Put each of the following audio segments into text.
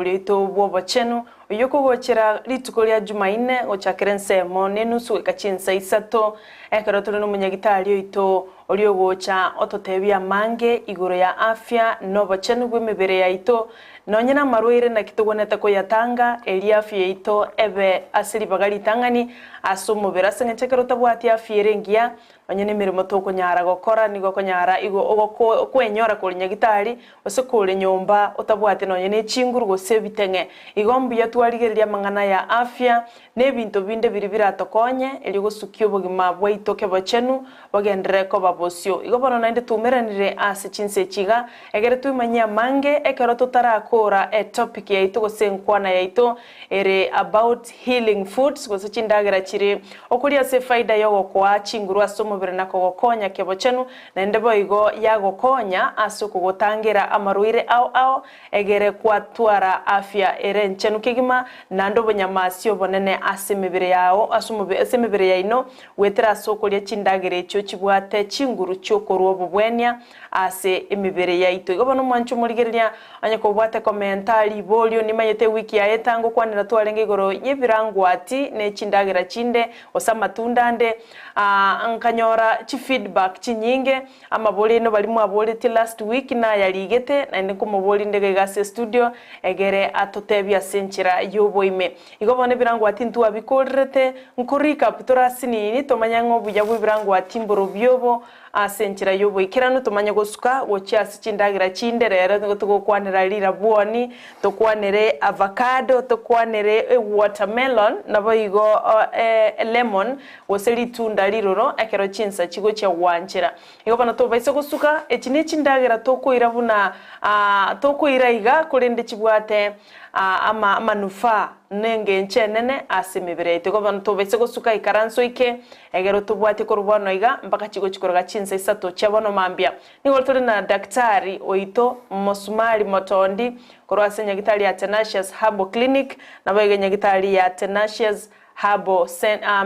Ulito bwobo chenu uyoko gochera lituko lya Jumaine gochakira nsemo nenusu ekachinsa isato ekarotolo n'umunyagitari oito olio gocha ototebia mange igoro ya afya nobo chenu gwemebere yaito nonyena marwire na kitogwaneta ko yatanga eli afya ito ebe asili bagali tangani asumubera sengenchekero tabwati afya erengia onyene mirimo toko nyara gokora nigo konyara igo ogoko kwenyora ko nyagitari osekole nyomba otabwate nonyene chinguru gosebitenge igombu yatwarigeria mangana ya afya nebinto binde biribira tokonye eli gosukio bogima bwaito kebachenu bagendere ko babosio igobono nainde tumeranire ase chinse chiga egere tuimanya mange ekero totarakora a topic ya ito gosenkwana ya ito ere about healing foods gosechindagera chiri okulia se faida yogo kwa chinguru asomo bere nako gokonya kebochenu na ndebo igo ya gokonya aso kugotangira amaruire au egere kwa twara afya ere nchenu kigima na ndobo nyamasio bonene asemebere yao asemebere yaino wetera soko lya chindagere cyo chibwate chinguru cyokorwo bubwenia ase emibere yaito igo bono mwanchu murigeria anyako bwate komentari bolio nimayete wiki ya etango kwanira twarenge igoro yebirangwati ne chindagera chinde osama tundande ankanyora chi feedback chinyinge amabole no balimu abole ti last week na yaligete na ndiko mobole ndege gase studio egere atotebia senchira yoboime igobone birangwati ntu abikorrete nkurika pitora sinini tomanyango buya bwibirangwati mboro byobo asenchira yobo ikirano tumanya gosuka gochasi chindagera chinderere ngo kwanira lira buoni tokwanere avocado tokwanere watermelon nabo igo lemon woseli tunda liroro ekero chinsa chigo cha wanchira igo bana to baise gosuka echine chindagera tokoira buna tokoira iga kurende chibwate ama manufa nenge nchenene asemebere tego bantu bese gosuka ikaranso ike egero tubwate ko rubano iga mpaka chigo chikoroga chinsa isato chabano mambia nigo tuli na daktari oito Mosumali Motondi korwa nyagitari ya Tanecious Herbal-Clinic na baige nyagitari ya Tanecious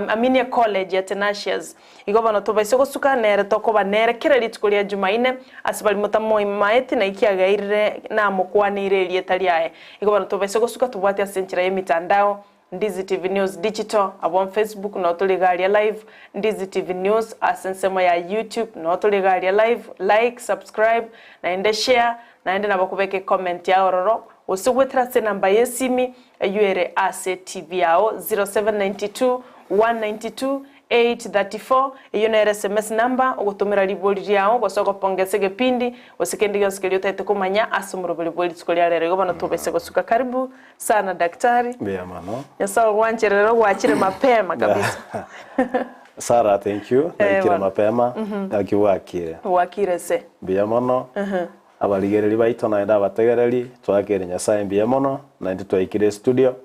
Aminia College ya Tanecious igobano tobese gosuka nere toko banere kira litukuri ya Jumaine asibali mutamo imaeti na ikiagaire na mukwanire lietaliae igobano tobese gosuka tubwate asenchira yemitandao Ndizi TV News Digital abon Facebook na otuligalia live Ndizi TV News asensemo ya YouTube na otuligalia live like subscribe na ende share na ende nabakubeke comment ya ororo usugwetra se namba yesimi yuere ase TV yao 0792 192 834 iyo na SMS number ugutumira liboli yao gosoko pongesege pindi usikendi yonsikelio tete kumanya asumuro liboli tukolia lero gobano tubese gosuka karibu sana daktari bia mano yasa wancherero wachire mapema kabisa Sara thank you naikira mapema akiwakire wakire se bia mano abaligereri baito na enda bategereri twakere nyasaye bia mano na ndi twaikire studio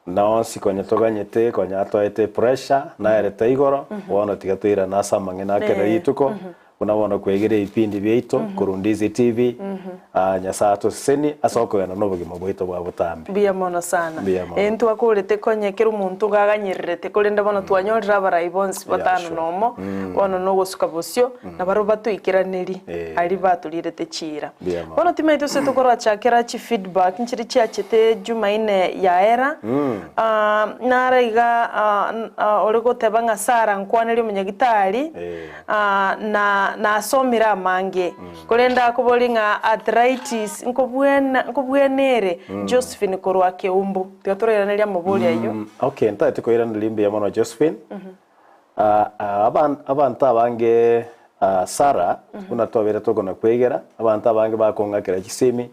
na onsi konya toganyete konya atwaete pressure na erete igoro wona tigatwira na samange na kere yituko unabona kwegere ipindi byeito kurundizi TV nyasato seni asoko yana nobugimo bwito bwa butambi bia mono sana entu akurete konye kero muntu gaganyirete kolenda bono twanyorira baraibonsi batano nomo bono no gosuka bosio na baro batuikiraneri ali batulirete chira bono timeito se tukora chakera chi feedback nchiri chiachete Jumaine ya era naraiga orego tebanga Sara nkwaneri munyagitari na asomira mange kolenda kubolinga arthritis nkobwenere Josephine korwa keumbu tigatoreraneria mubuli ayo okay ntate ko irana limbi ya mono Josephine abantu abange Sara unatobera togona kwegera abantu abange bakongakira kisimi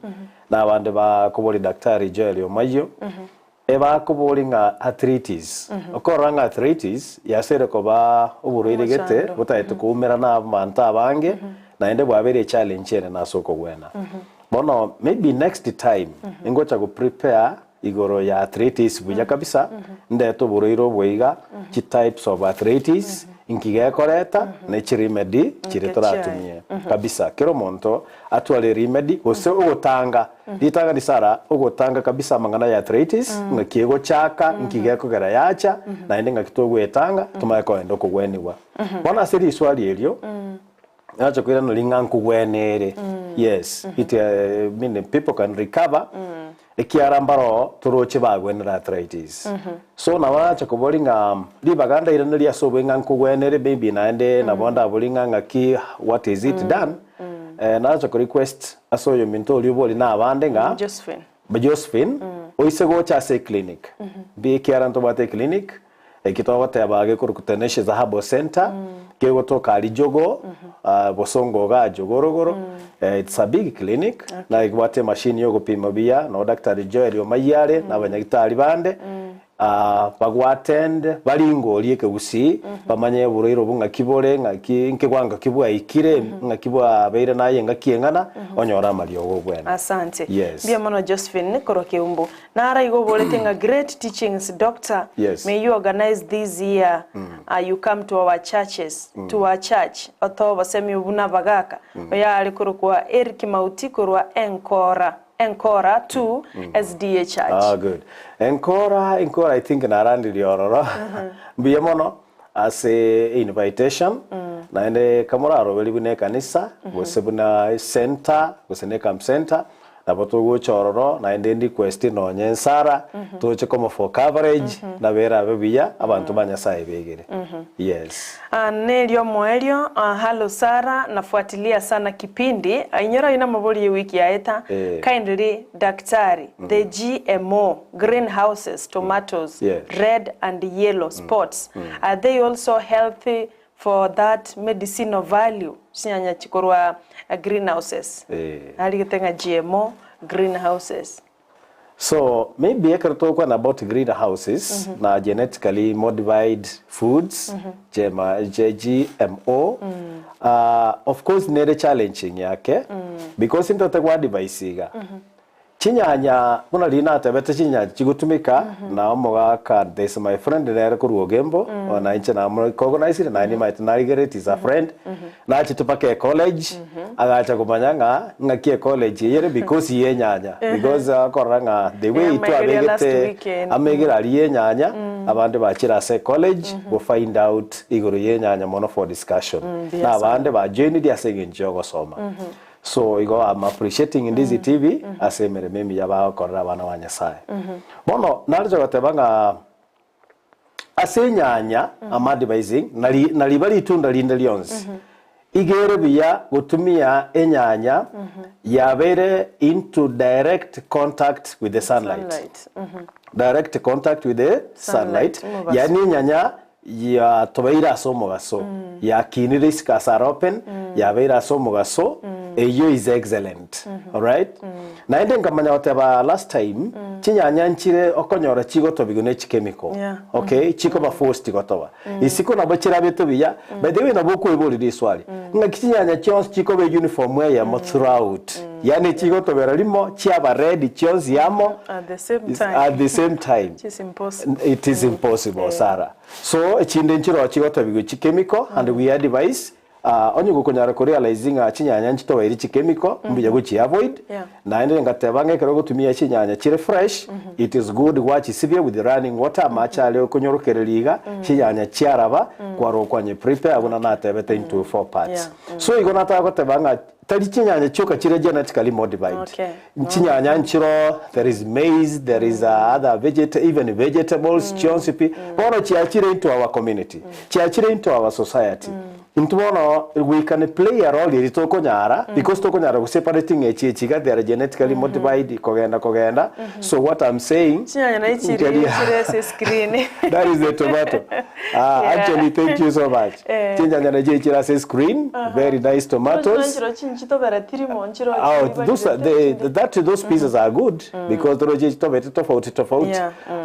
na abande bakuboli daktari Joel Omayo eba kubolinga arthritis okoranga arthritis yasere ko ba uburoiregete butaite kumera na abantu abange na ende bwabere challenge ene na soko gwena bono maybe next time ingocha go prepare igoro ya arthritis buya kabisa ndeto buroiro bwiga ki types of arthritis inkiga koreta na chirimedi chiritaratumie kabisa kero monto atwale remedy ose ugutanga ditanga ni Sara ugutanga kabisa mangana ya arthritis ngakiego chaka inkiga kugara yacha na ende ngakitogwetanga tumaiko endo kugweniwa bona siri swali elio acha kwira no linga nkugwenere yes it mean people can recover ikiara mbaro turoche bagwenera arthritis so na wacha kubolinga libaganda ireneria so bwenga nkugwenere baby naende na bonda bolinga ngaki what is it done na acha ku request asoyo minto oliboli na abande nga Josephine oisego cha se clinic bi kiara nto bate clinic ekitobate abage ku Tanecious Herbal-Chindagera ke gotoka ali jogo bosongo ga jogorogoro it's a big clinic na ikwate machine yo gupima bia no Dr. Joel Mayare na banyagitari bande bagwatend balingo lieke gusi bamanye buriro bunga kibore ngaki nkegwanga kibwa ikire ngakibwa beire naye ngakiengana onyora malio gobwena. Asante. Yes. Bia mono Josephine koroke umbo nara igo boletenga great teachings doctor. Yes. May you organize this year you come to our churches to our church oto basemi ubuna bagaka oya ali kurukwa Eric Mauti kurwa Enkora to SDA Church. Good. Enkora I think narandi liororo. Bia mono as a invitation naende kamoraro welibune kanisa gosebuna center gosene camp center na boto go chororo naende ndi question no nyensara toche como for coverage na vera bebia abantu banyasaye begere. Yes. Nelio Moelio hello Sara nafuatilia sana kipindi inyora ina maboli wiki yaeta kindly daktari the GMO greenhouses tomatoes red and yellow spots are they also healthy for that medicinal value sinya chikorwa greenhouses ali getenga GMO greenhouses. So maybe I can talk about greenhouses na genetically modified foods GMO of course nere challenging yake because into tekwa device chinyanya kuna lina tabeta chinyanya chigutumika na omogaka there's my friend there ku Ruogembo na inche na recognize na ni might navigate is a friend na chitupake college agacha kumanyanga ngakie college yere because yenyanya because akoranga the way to abegete amegira ali yenyanya abande bachira se college go find out iguru yenyanya mono for discussion na abande ba join dia segenjo go soma. So I'm appreciating Ndizi TV asemere memi yaba korra bana wanyasaye. Bono narjo gatebanga asenyanya amadvising nali bali tunda linde lyons. Igere biya gutumia enyanya yabere into direct contact with the sunlight. Direct contact with the sunlight. Yani nyanya ya tobeira somo gaso ya kiniris kasar open ya beira somo gaso eyo is excellent. All right. Na ende nkamanya wateba last time chinyanya nchire okonyora chigo tobigune chemical. Okay, chiko ba forced gotoba. Isiko na bachira beto biya by the way na boku eboli diswali. Nga chinyanya chons chiko be uniform way ya throughout. Yani chigo tobera limo chiaba red chons yamo at the same time. It is impossible Sarah. So chinde nchiro chigo tobigo chemical and we advise onye gukonyara ko realizing chinyanya nchito iri chemical mbije guchi avoid na ende ngatebange kero gutumia chinyanya chire fresh it is good watch sibye with the running water machale okonyorokereliga chinyanya chiaraba kwaro kwanye prepare abuna na tebete into 4 parts so igona ta gotebanga tari chinyanya choka chire genetically modified chinyanya nchiro there is maize there is other even vegetables chionsipi ono chiachire into our community chiachire into our society Intuono we can play a role in Tokonyara because Tokonyara was separating a chichiga, they are genetically modified kogenda. So what I'm saying that is the tomato. Actually, thank you so much. Chinyana screen, very nice tomatoes. Those pieces are good because the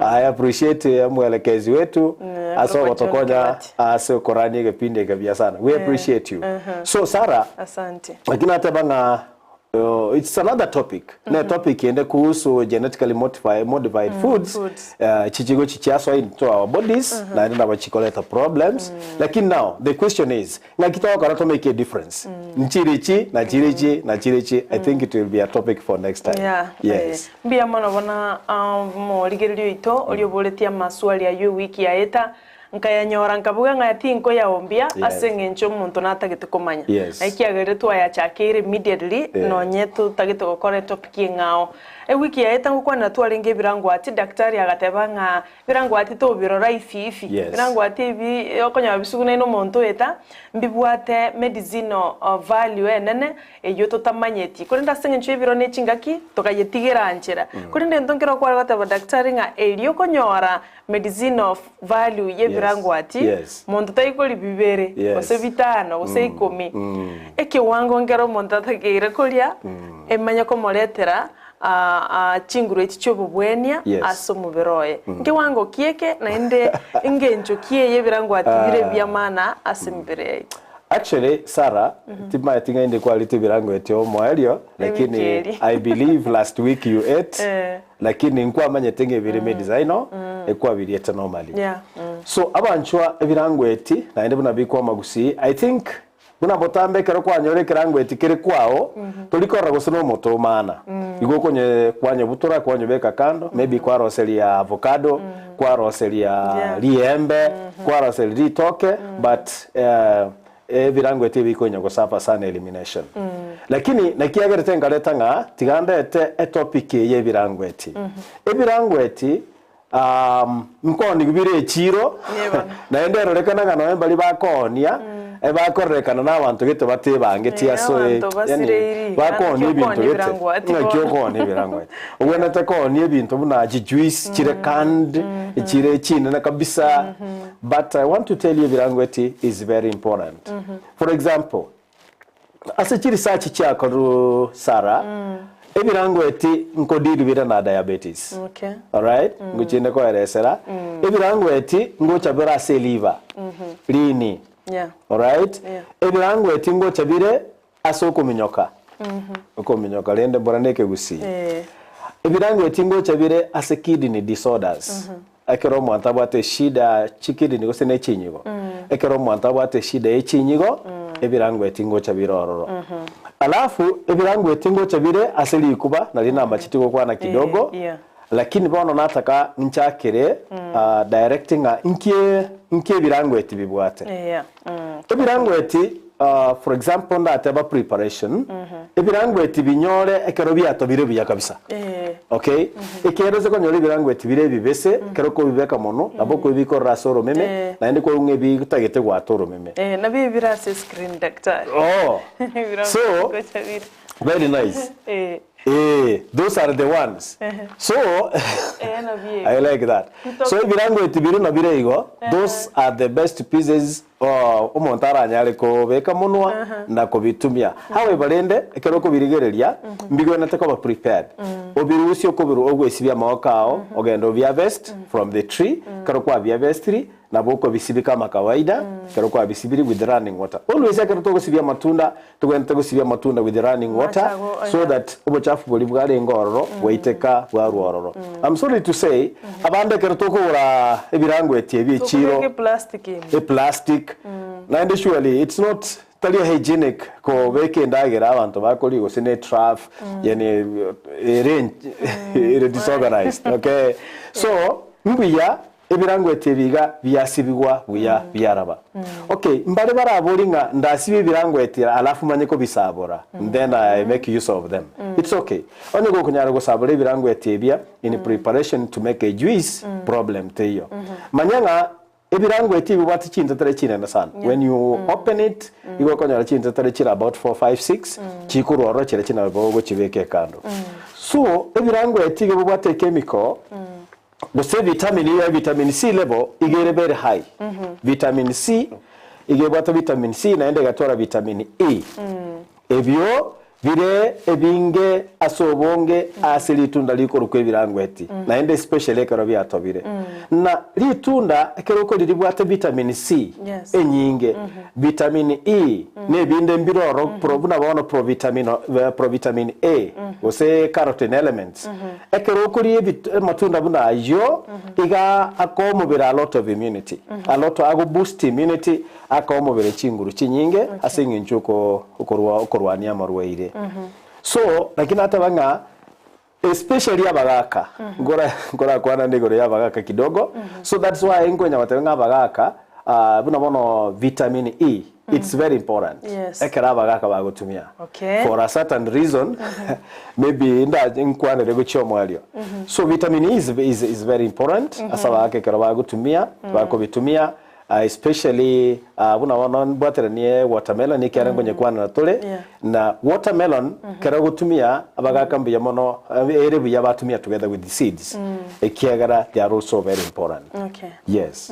I appreciate mwelekezi wetu aso watokonya aso korani gepinde gabiasana. We appreciate you. So Sarah, asante. Lakini atabanga it's another topic. Na topic yende kuhusu genetically modified foods. Chichigo chichiaso into our bodies na nenda wachikoleta problems. Lakini now the question is, ngakitawa karato make a difference. Nchirichi na chirichi. I think it will be a topic for next time. Yes. Bia mwana wana mo ligerio ito olioboletia maswali ya yu wiki ya eta nkayanyora nkabuga ngati nko yaombia asengencho muntu natagite komanya aikiageretwa ya chakire immediately nonyetu tagite gukora topic ngao wiki ya etangu kwa natwarenge birango ati daktari agateba nga birango ati to birora ififi birango ati bi okonya bisuguna ino muntu eta mbibwate medicinal value enene eyo totamanyeti kuri ndasengencho ibiro ne chingaki tokayetigera anchera kuri ndentongera kwa gateba daktari nga elio konyora medicinal value ye birango ati muntu taikoli bibere ose bitano ose 10 ekiwango ngero muntu atagira kolya emanya ko moletera chinguru Chikobwenia asomu beroye ngiwango kieke na inde ingenjo kieye birango atibire byamana asembere. Actually Sarah tima tinga inde quality birango etio moelio lakini I believe last week you ate lakini nkwa manye tenge bire designo ekwa biri eta normally so abanchwa birango eti na inde buna bikwa magusi I think buna botambe kero kwa nyore kirango eti kire kwao tulikora gosono moto mana igo konye kwanye butura kwanye beka kando maybe kwa roseli ya avocado kwa roseli ya liembe kwa roseli ritoke but birango eti biko nyago sapa sana elimination lakini nakiagere tengaleta nga tiganda ete topic ye birango eti birango eti mkoni gubire chiro na endero rekana nga no bali bakonia bakorekana n'abantu gito batebange tiaso yani bakoni ibintu gito ngakyo birango ubwo natakoni ibintu buna juice kire kandi kire chine na kabisa but I want to tell you birango eti is very important for example asa research cyakoro Sara ebirango eti nkodiri bira na diabetes all right nguchinde ko eresera ebirango eti ngochabira liver lini all right ebirango eti ngochabire asoko minyoka uko minyoka lende boraneke gusi ebirango eti ngochabire ase kidney disorders akero mwanta bwate shida chikidi ni gose ne chinyigo ekero mwanta bwate shida echinyigo ebirango eti ngochabire ororo alafu ebirango eti ngochabire aseli kuba na linamba chitiko kwana kidogo lakini bono nataka nchakire directing inkie birango eti bibwate ebirango eti for example ndateba preparation ebirango eti binyore ekero byato bire biya kabisa okay ekero ze konyore birango eti bire bibese kero ko bibeka mono aboko bikora soro meme na ndi ko unge bitagete gwatoro meme na bibirase screen doctor so very nice those are the ones so I like that so birango eti bire na bire igo those are the best pieces omontara nyare ko beka munwa na ko bitumia hawe barende ekero ko birigereria mbigo na teko ba prepared obirusi okobiro ogwesibya mawakao ogendo via vest from the tree kero kwa via vest tree na boko bisibika kama kawaida kero kwa bisibiri with the running water always ekero to gosibya matunda tugenda gosibya matunda with the running water so that obochafu boli bware ngororo waiteka bwaruororo I'm sorry to say abande kero to kura ebirango eti ebichiro plastic na surely it's not tali hygienic ko beke ndagera abantu bakoli go sine traf yani range disorganized okay so mbiya ebirango etebiga byasibigwa buya byaraba okay mbale barabolinga ndasibe birango etira alafu manyeko bisabora then I make use of them it's okay onye go kunyara go sabora birango etebia in preparation to make a juice problem teyo manyanga ebirango eti bibwati chinta tare china sana when you open it igo konyara chinta tare chira about 4 5 6 chikuroro chira china bogo chibeke kando so ebirango eti bibwati chemical the vitamin C level igere very high vitamin C igebwata vitamin C na ende gatora vitamin E ebyo bire ebinge asobonge asili tunda liko rukwe birango eti na ende especially karo byatobire na litunda keroko liribwata vitamin C enyinge vitamin E ne binde mbiroro probuna baona provitamin A ose carotene elements ekeroko li matunda buna yo iga akomubira a lot of immunity a lot ago boost immunity akomubira chinguru chinyinge asinga nchuko ukorwania marwaire so lakini hata banga especially abagaka ngora kwana ndigore yabagaka kidogo so that's why ngonya watenga abagaka buna bono vitamin E it's very important. Yes. Ekera abagaka bagutumia okay. For a certain reason maybe nda nkwana rego chomwalio so vitamin E is very important asabaka ekera bagutumia bakobitumia especially buna bono bwateranie watermelon ni kera ngonye kwana na tole na watermelon kera gutumia abagaka mbiya mono ere biya batumia together with the seeds ekiagara they are also very important. Okay. Yes.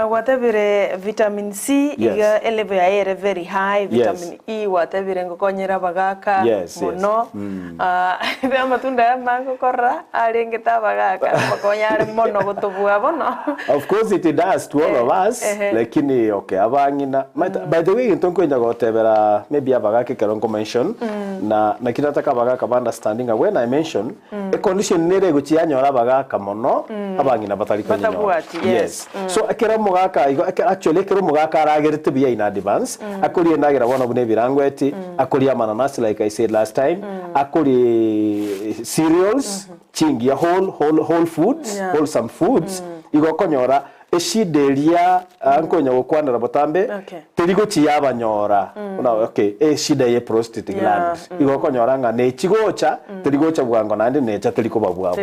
Whatever vitamin C iga level ya air very high, vitamin E whatever ngokonyera bagaka mono be matunda ya mango korra alengeta bagaka bakonyare mono gutubua bono. Of course it does to all of us lakini okay abangina by the way ntonko nya gotebera maybe abagaka keronko mention na kinataka bagaka understanding when I mention a condition nere guchianyora bagaka mono abangina batari konyora. Yes. So akera mugaka actually kero mugaka aragerete biya in advance akuri endagira bona bune birangweti akuri mananasi like I said last time akuri cereals chingi whole foods wholesome foods igokonyora eshidelia ankonya gukwanira botambe terigo chiyabanyora una okay shida ye prostate gland igokonyora nga ne chigocha terigocha bwango nandi necha teriko babwa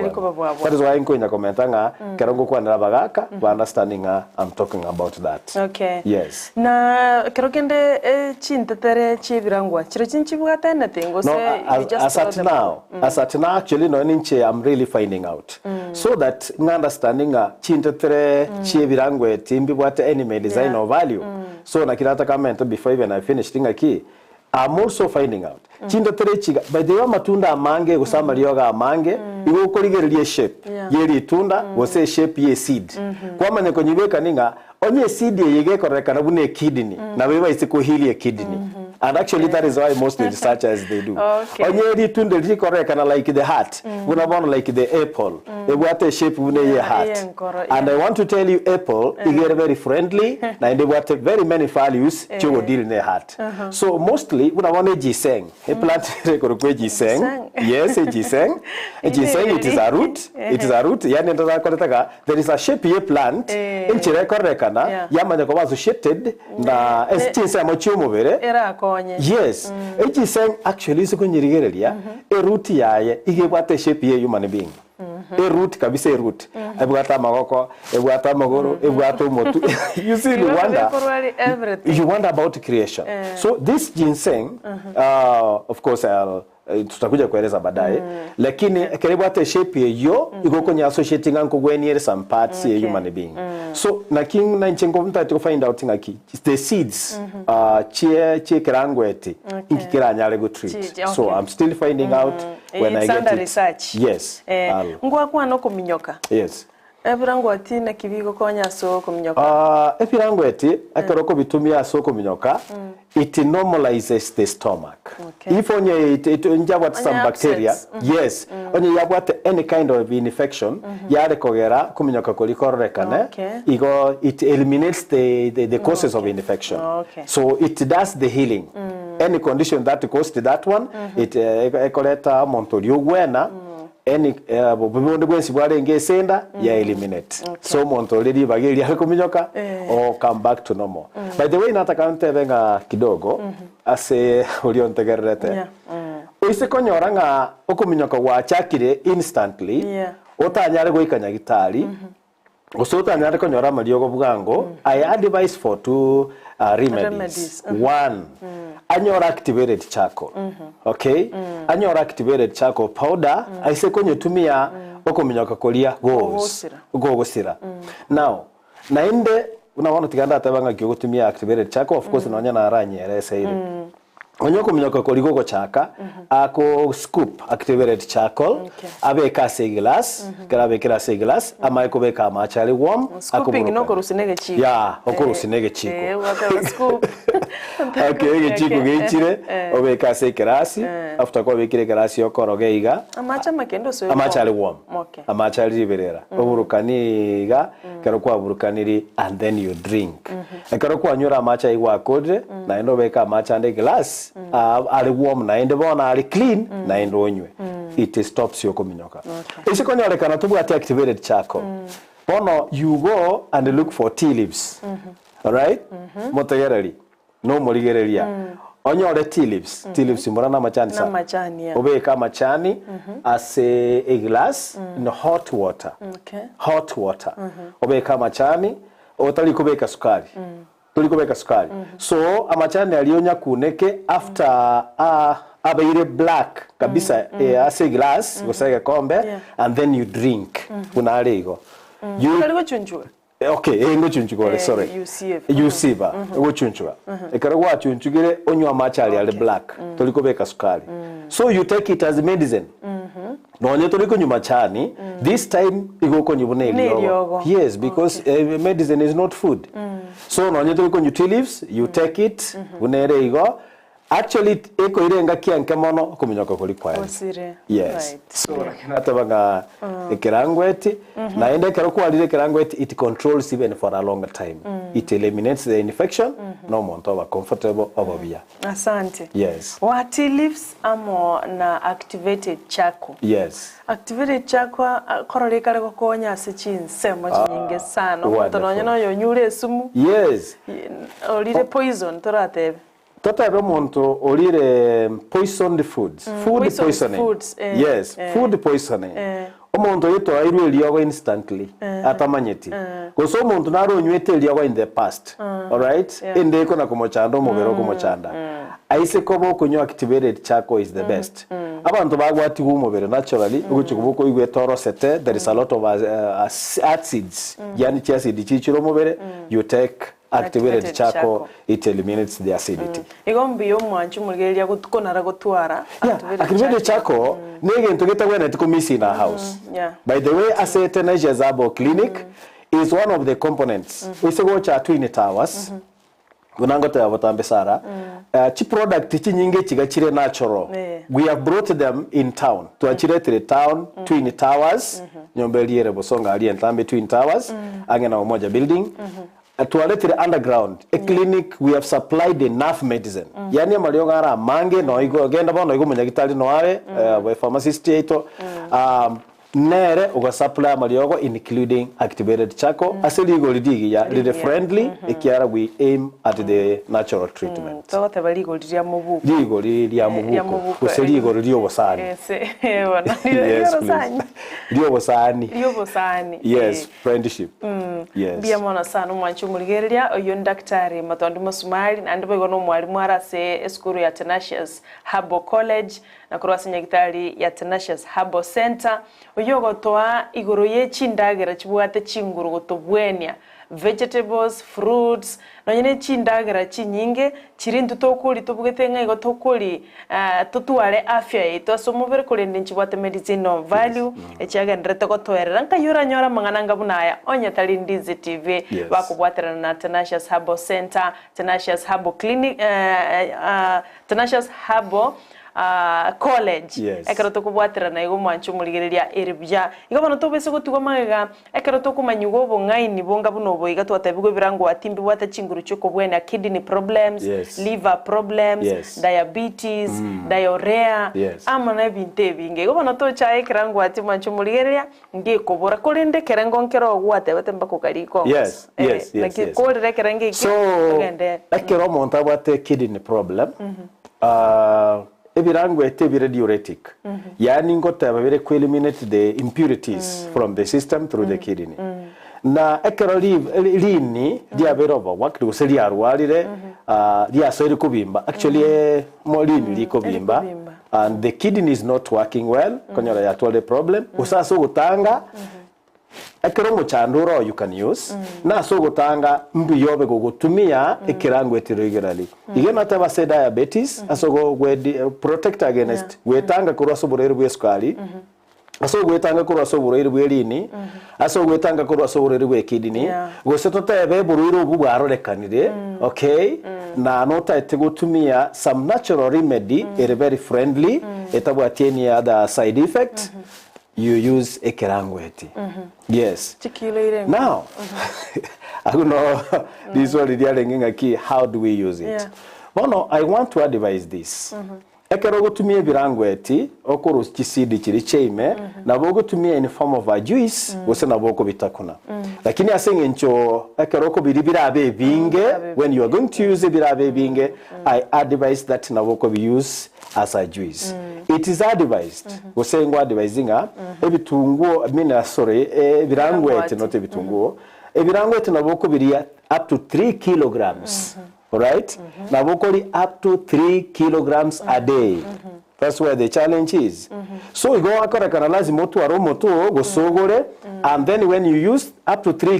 that is why ankonya komentanga kerongo kwanira bagaka understanding I'm talking about that. Okay. Yes. Na kerokende chintetere chibirangwa chiro chinchibwata na tengo no, as at now actually no ninche I'm really finding out so that understanding chintetere chibirangwe timbi what any design or value so na kirata comment before even I finish thing aki I'm also finding out chintetere chiga by the way matunda amange gusama ryoga amange igo korigererie shape yeri tunda gose shape ye seed kwa manye konyibeka ninga onye seed yege korekana bune kidney na beba isiko heal kidney and actually that is why most researchers they do onye ri tunde ri korekana like the heart una bona like the apple what shape bune ye heart and I want to tell you apple is very friendly na they what very many values to deal in the heart so mostly una bona giseng a plant rekorwe giseng yes giseng giseng it is a root yani ndoza koretaka there is a shape ye plant inchire korekana yamanya ko associated na estinse amachi mubere era konye yes giseng actually is kunyirigereria a root yaye igebwate shape ye human being a root kabisa a root ebwata magoko ebwata magoro ebwata motu you see the wonder you wonder about creation so this ginseng of course tutakuja kueleza baadaye lakini keribwate shape yo igokonya associating anko gwenire some parts ye human being so na king na nchengo mta to find out ngaki the seeds che kerangweti inkikiranya go treat so I'm still finding out when I get it research yes ngwa kwa no kuminyoka yes ebirangweti na kibigo konya so kuminyoka ebirangweti akaroko bitumia so kuminyoka it normalizes the stomach if onye it njabwat some bacteria yes onye yabwat any kind of infection yare kogera kuminyoka kolikorekane igo it eliminates the causes of infection so it does the healing any condition that caused that one it ekoleta montorio gwena any bubonde gwensi bwarenge senda ya eliminate so monto lady bageli kuminyoka or come back to normal by the way nataka ntebenga kidogo ase uliontegerete ise konyoranga okuminyoka gwachakire instantly otanyare goikanya gitari osotanyare konyora mariogo bwango I advise for two remedies. One, anyora activated charcoal. Okay? Anyora activated charcoal powder, aise konye tumia okuminyoka kolia gogosira. Now, naende unaona tiganda atabanga gyogutumia activated charcoal of course nonya na aranyere seire. Onyoko minyoka koligo chaka ako scoop activated charcoal abeka se glass karabe kira se glass amaiko beka machari warm scooping no korusinege chiko okorusinege chiko what scoop okay chiko gechire obeka se glass after ko bekire glass yokoroge iga amacha makendo so amachari warm amachari riberera oburukaniga kero kwa burukaniri and then you drink kero kwa nyura amacha igwa kodre na endo beka amacha ande glass ali warm na ende bona ali clean na endo onywe it stops yo kuminyoka. Isiko nyorekana tubwate activated charcoal. Bono you go and look for tea leaves. All right? Motegereri. No morigereria. Onyore tea leaves murana machani sa. Na machani ya. Obeka machani as a glass in hot water. Hot water. Obeka machani otali kubeka sukari. Tulikobeka sukari. So amachani alionya kuneke after abeire black kabisa as a glass gusega kombe and then you drink. Unalego. You Kali chunchua. Okay, ngo chunchugore, sorry. You see go chunchuga. Ekara wa chunchugire onywa machali ale black. Tulikobeka sukari. So you take it as medicine. No nye toliko nyuma chani, this time igo ko nyubune iliogo. Yes, because medicine is not food. So no nye toliko nyu tea leaves, you take it, unere igo. Actually, eko irenga kianke mono kuminyoka kulikwa. Yes. Right. So rakinata banga ekerangweti na ende kerokwa lile kerangweti it controls even for a longer time. It eliminates the infection. No monto over comfortable over bia. Asante. Yes. What tea leaves amo na activated charcoal. Yes. Activated charcoal koroleka leko konya sechin semo nyinge sana. Mutononyo no yonyure sumu. Yes. Olire poison toratebe. Tota ebe monto olire poisoned foods. Food poisoning. Foods, yes, food poisoning. Omonto yeto airu eliago instantly. Atamanyeti. Koso omonto naro nywete eliago in the past. All right? Ende iko na kumochanda omubero kumochanda. Aise kobo kunyo activated charcoal is the best. Abantu bagwati umubero naturally uguchikubuko igwe toro sete there is a lot of acids. Yani acid chichiro mubere you take activated charcoal, it eliminates the acidity. Igombi yo mwanchu mulgeria gutukonara gutwara activated charcoal nege ntugeta wena tukumisi in our house. By the way, as a Tanecious Herbal-Clinic is one of the components. We say go cha twin towers. Gunangote abotambe sara. Chi product chi nyinge chigachire natural. We have brought them in town. To achire to the town twin towers. Nyombeli ere bosonga ali entambe twin towers. Angena umoja building. To a little underground, a clinic, we have supplied enough medicine. Yani amalioga ara mange no igo agenda bono igo munyagitari no are we pharmacist eto nere uga supply amaliogo including activated charcoal asili go lidigi ya lide friendly ekiara we aim at the natural treatment. So te bali go lidia mubuko. Ligo lidia mubuko. Kuseli go lidio bosani. Lidio bosani. Yes, friendship. Yes. Bia mona sana mwanchu muligeria oyo daktari matondo musumari andi bego no mwalimu arase eskuru ya Tanecious Herbal College na kurwasa nyagitari ya Tanecious Herbal Center oyo gotoa igoro ye Chindagera Chibwate Chinguru Chikobwenia vegetables, fruits, no nyine Chindagera chinyinge chirindu tokuli tubugete ngai go tokuli tutuare afya yetu asomubere kulende nchibwate medicinal value echiaga ndrete go toerera nka yura nyora mangananga bunaya onya tali Ndizi TV bakubwatera na Tanecious Herbal Center, Tanecious Herbal Clinic, Tanecious Herbal College. Ekero tukubwatera na igo mwanchu muligereria eribya igabana tobese gutugwa magega ekero tukumanyugo bongaini bonga bunobo igatwatabigwe birango atimbi bwata Chinguru Chikobwenia kidney problems, liver problems, diabetes, diarrhea amana bintebi nge igabana to chae kirango ati mwanchu muligereria nge kobora kolende kerengo nkero gwate batemba kukariko like kolere kerenge so ekero monta bwate kidney problem ebirango etebire diuretic. Yani ngota babere ku eliminate the impurities from the system through the kidney. Na ekero lini diaberoba wakati useli arwalire diasori kubimba. Actually molini liko bimba and the kidney is not working well. Konyora ya twale problem. Usaso gutanga ekero muchanduro you can use na so gutanga mbiyobe go gutumia ekirango etiregerali igena taba se diabetes asogo protect against wetanga kurwaso burero bwesukali asogo wetanga kurwaso burero bwelini asogo wetanga kurwaso burero bwekidini goseto tebe buriro bugwarorekanire okay na nota etegutumia some natural remedy very friendly etabwati any other side effect you use ekerangweti. Yes. Now, I don't know this one is key. How do we use it? Well, no, I want to advise this. ekero gutumia birangweti okuru kisidi kiri cheime na bogo tumia in form of a juice gose na boko bitakuna lakini asenge ncho ekero ko birabe binge when you are going to use birabe binge I advise that na boko be use as a juice it is advised gose ngo advisinga ebitunguo birangweti not ebitunguo ebirangweti na boko biria up to 3 kilograms right? Now, up to 3 kilograms a day. That's where the challenge is. So, you go and then when you use up to 3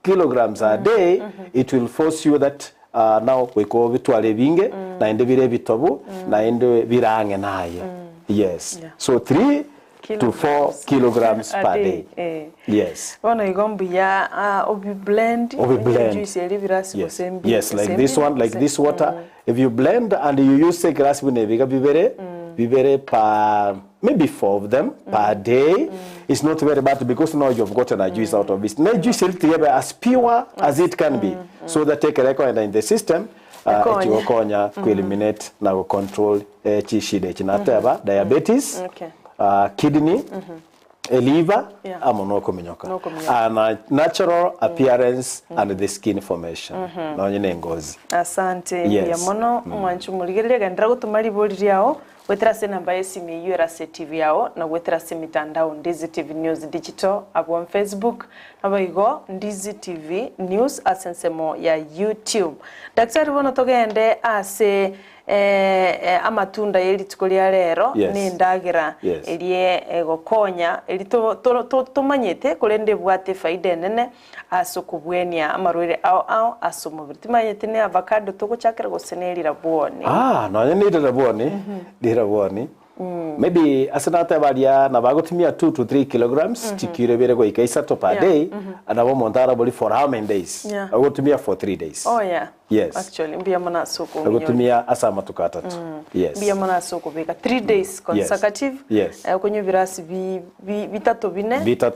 kilograms a day, it will force you that now we go to a living, na ende bitobu, na ende birange naye. Yes. So 3 to 4 kilograms per day. Yes. Obi blend. Yes, like this one, like this water. If you blend and you use a glass bibere per maybe 4 of them per day. It's not very bad because now you've gotten a juice out of it. Now juice is as pure as it can be. So that take a record in the system. Konya to eliminate now control chishide chinateba diabetes. Kidney, liver, amonoko minyoka, and natural appearance and the skin formation. Asante. Yes. Yamono mwanchu muligerere gandira gutumari boli yao. Wetrase namba yesimi URC TV yao na wetrase mitandao Ndizi TV News Digital abo Facebook abayigo Ndizi TV News asensemo ya YouTube. Daktari bono togende ase amatunda yeli tukolia rero ni ndagira eliye gokonya eli to manyete kolende bwate faida nene asukubwenia amarwire ao asumubiriti manyete ne avocado to gochakira goseneli raboni no ni raboni maybe asanata baria na bagotumia 2 to 3 kilograms tikire bere go ikaisato per day anabo montara boli for how many days agotumia for 3 days yes actually mbia mana soko agotumia asama tukata yes mbia mana soko beka 3 days consecutive kunyo virasi vitatu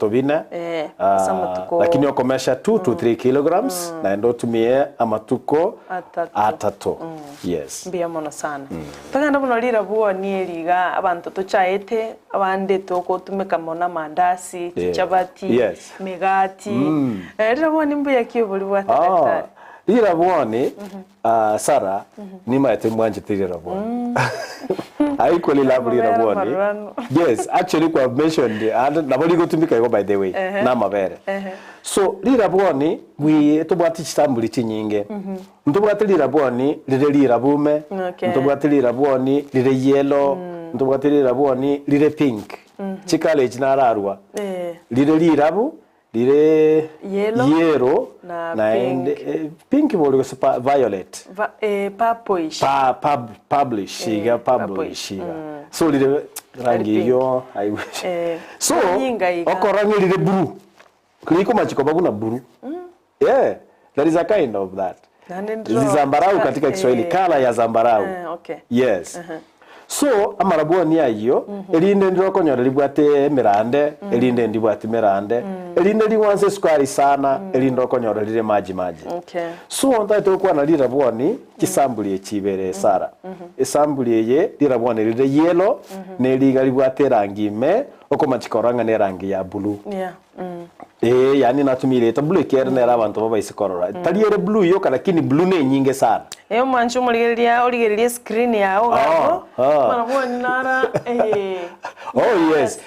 bine asama tuko lakini okomesha 2 to 3 kilograms na ndo tumie amatuko atatu yes mbia mana sana taganda bono lira buo ni eliga abantu tochaete abande toko tumeka mona mandasi chapati megati lira buo ni mbia kibuli bwa daktari lira buoni Sara ni maete mwanje lira buoni I equally love lira buoni yes actually we have mentioned and naboli go tumika yo by the way na mabere so lira buoni we tobwati chitambuli chinyinge ntobwati lira buoni lira bume ntobwati lira buoni lire yellow ntobwati lira buoni lire pink chikale chinararwa lire lirabu lire yellow na pink bolo violet publish so lire rangi yo I wish so okorangi lire blue kuliko machikoba kuna blue there is a kind of that zambarau katika Kiswahili kala ya zambarau yes so amarabuo ni ayo elinde ndiro konyora libwate mirande elinde ndibwate mirande elinde liwanze sukari sana elinde konyora lire maji so onta to na lira bwoni kisambuli ekibere Sara esambuli ye lira bwoni lire yellow ne liga libwate rangi me okomachikoranga ne rangi ya blue yani natumire ta blue care ne abantu baba isikorora taliere blue yo lakini blue ne nyinge sana mwanchu muligeria screen yao marabuo ni nara yes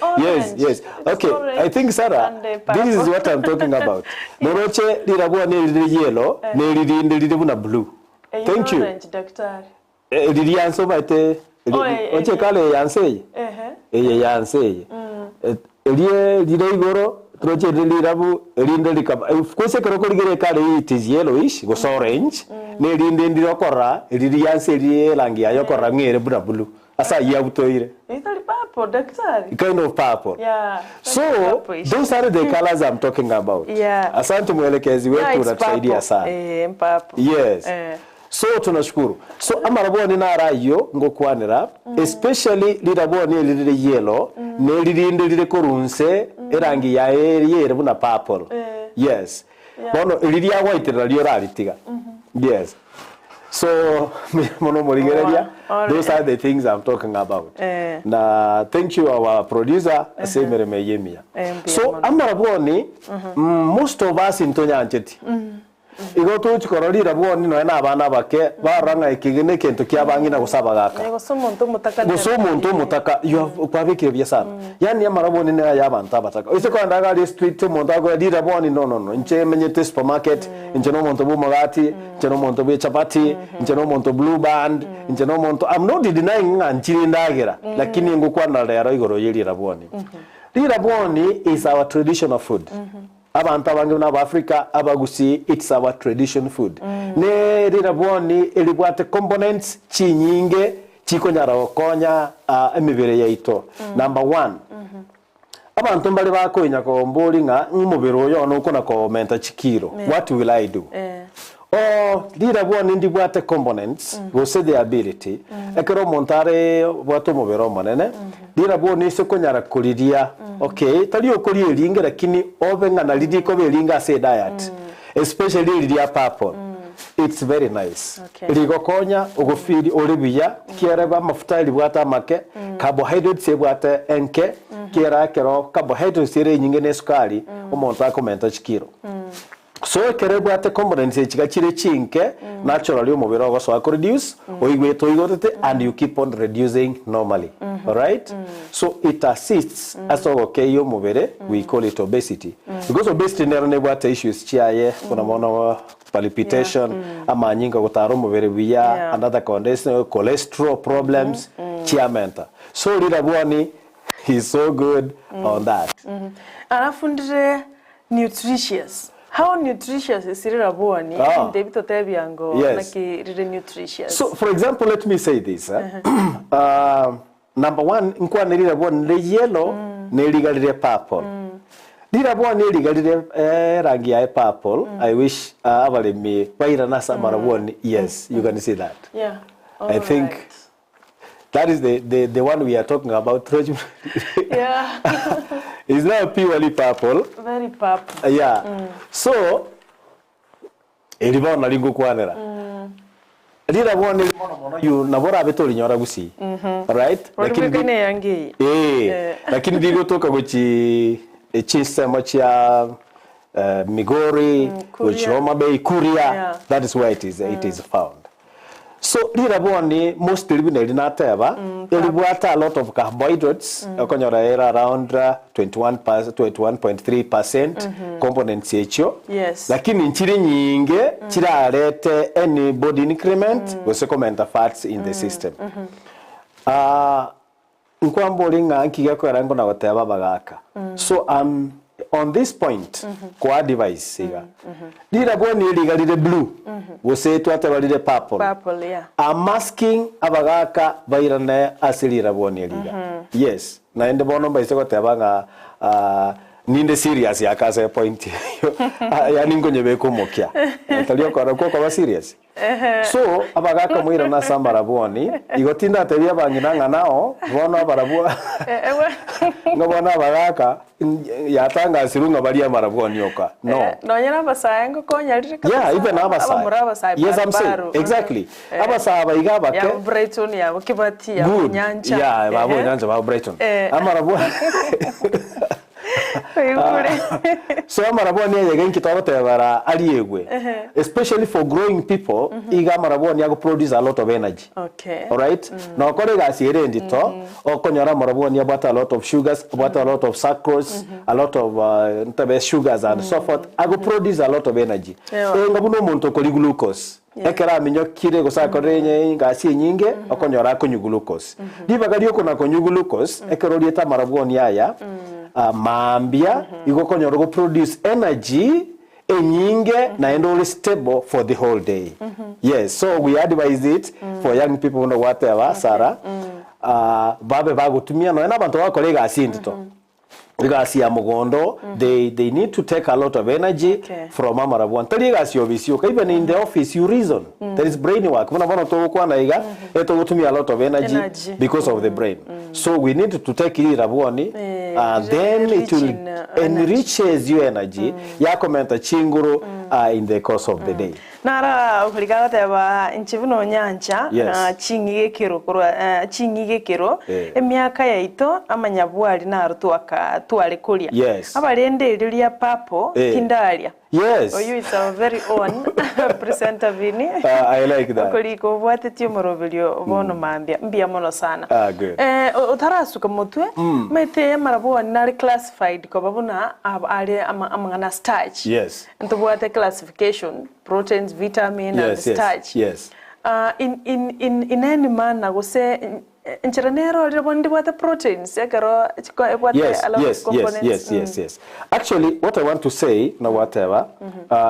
okay I think Sarah this is what I'm talking about moroche lirabuo ne lire yellow ne lirinde buna blue thank you daktari lirianso bate oche kale yanse yanse lire igoro troche lirabu linde likaba kose keroko ligere kale it is yellowish go orange ne linde ndirokora lirianse lire rangi ya yokora ngere buna blue asa yabutoire itali purple daktari kind of purple so those are the colors I'm talking about asante mwelekezi wetu unatusaidia sana purple yes so tunashukuru so amarabo ni narayo ngokwanira especially lirabo ni lire yellow ne lirinde lire korunse erangi ya yere buna purple yes bono liri ya white ralio raritiga yes So mono murigereria, those are the things I'm talking about. Na thank you our producer Asemere Meyemia. So amaraboni most of us in Tonyancheti. Igo tu chikorori raboni no na abana bake baranga ikigene kento kyabangi na gusaba gaka. Gosomuntu mutaka you have kwabikire byasana. Yani amaraboni ne yabanta bataka. Ise ko ndaga street muntu ago raboni no. Nche menyete supermarket, nche no muntu bumagati, nche no muntu be chapati, nche no muntu blue band, nche no muntu I'm not denying anchiri ndagera lakini ngukwa na lero igoro yiri raboni. Raboni is our traditional food. Abantu abangi na Africa abagusi it's our tradition food. Ne raboni elibwate components chinyinge chikonyara okonya emibere yaito. Number 1. Abantu mbali bakonya ko mboli nga umubiri oyo no kona ko menta chikiro. What will I do? Raboni ndibwate components go say the ability. Ekero montare bwato mubero manene. Raboni se konyara kuridia. Okay, tali okori elinga lakini ovenga na lidi ko belinga say diet. Especially lidia purple. It's very nice. Ligo konya ogofiri olibiya kiereba mafuta libwata make carbohydrates ebwata enke kiera kero carbohydrates ere nyingene sukari omonto akomenta chikiro. So kerebwate components chikachire chinke naturally omubiri ogoso reduce oigweto igotete and you keep on reducing normally. All right? So it assists as okay yo mubere we call it obesity. Because obesity ne bwate issues chiaye kuna mono palpitation ama nyinga gutaro mubere biya another condition cholesterol problems chiamenta. So Raboni is so good on that. Alafu ndire nutritious. How nutritious is Raboni? Nutritious. So, for example, let me say this. Number 1, nkwa neri Raboni le yellow, neri galire purple. Raboni neri galire rangi ya purple. I wish avale me paira nasa Raboni. Yes, you can see that. Yeah. I think that is the one we are talking about. Yeah. It's now purely purple. Very purple. Yeah. So, elibona nalingo kwanera. Raboni mono you nabora betori nyora gusi. Right? Lakini yangi. Lakini digo toka gochi chisema cha Migori, which Homa Bay, Kuria. That is where it is found. So Raboni most eliminate nateva elibwata a lot of carbohydrates okonyora era around 21.3% components echo. Yes. Lakini nchiri nyinge chirarete any body increment gose komenta fats in the system. Nkwamboli nga nkiga ko rango na goteba bagaka. So on this point kwa device siga Raboni eligalire blue gose twatabalire purple. Yeah. I'm masking abagaka bairane asili Raboni eliga. Yes, na ende bono baise goteba nga ninde serious yakase point yani ngonye komokia talio kwa serious. So abagaka mwira na samba Raboni igotinda tebia bangina nao bono barabua ngobona abagaka yatanga sirunga balia Raboni yoka no nyera basayengo konyalire kabisa. Yeah, even abasa. Yes, I'm saying exactly. Abasa abaigaba ke ya Brighton ya kibati ya nyanja. Yeah, babo nyanja babo Brighton. Raboni So Raboni yegen kitoro tebara aliegwe. Especially for growing people, Raboni yago produce a lot of energy. Okay. All right? Now kolega siere ndito okonyora Raboni yabata a lot of sugars, about a lot of sucrose, a lot of sugars and so forth. Ago produce a lot of energy. Ngabuno muntu koli glucose. Ekera minyo kire gosakorenye ngasi nyinge okonyora konyu glucose. Dibagali okona konyu glucose ekero lieta Raboni yaya mambia igokonyora go produce energy enyinge na endo stable for the whole day. Yes, so we advise it for young people no whatever Sarah babe bagutumia no na bantu bakolega asindito. Ligasi ya mugondo they need to take a lot of energy from Raboni. Ligasi obisio even in the office you reason there is brain work. Muna bono to kwa na iga eto gutumia a lot of energy because of the brain. So we need to take Raboni then it will enriches your energy yakomenta chinguru in the course of the day. Nara ukurigara teba nchivuno nyancha chingige kiro emyaka yaito amanyabwali na rutuaka tuale kulia abalende lilia papo tindalia. Yes. Oh, you is our very own presenter Vini. I like that. Kuliko bwate tio morobilio bono mambia mbia mono sana. Good. Utarasuka mutwe mete marabo nari classified ko babuna ali amangana starch. Yes. Nto bwate classification proteins, vitamin and starch. Yes. In any manner go say Inchiranero rebondi bwate proteins ekaro yes. Actually, what I want to say, no whatever,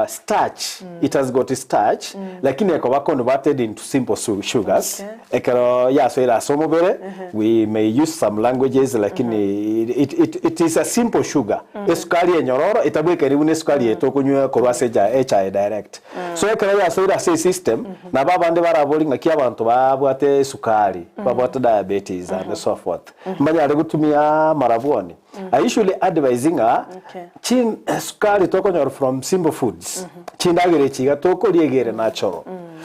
starch, it has got a starch, lakini yako converted into simple sugars. Ekaro so ila somobere, we may use some languages, lakini it is a simple sugar. Esukari enyororo, itabu karibu ne sukari etokunywa korwaseja HI direct. So ekaro so ila say system, na babande baraboli ngakia abantu babwate sukari, babwate diabetes and so forth. Mbanya gutumia marabwoni. I usually advising chin sukari toko from simple foods. Chindagere chiga toko liegere natural.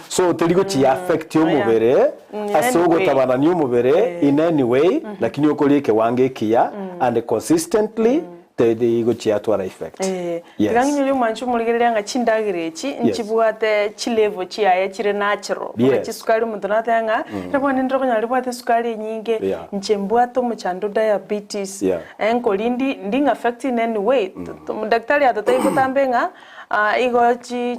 So teligo chi affect your mubere, asogo tabana new mubere in any way, lakini okolieke wange kia and consistently the go chi atwara effect. Yes. Gangi manchu muligerera nga chindagere chi nchibwate chilevo chi aya chire natural. Chi sukari mudonata nga rabone ndoko nyali bwate sukari nyinge nchembwato muchando diabetes enkolindi nding affect in any way. Daktari atatai kutambe nga igo chi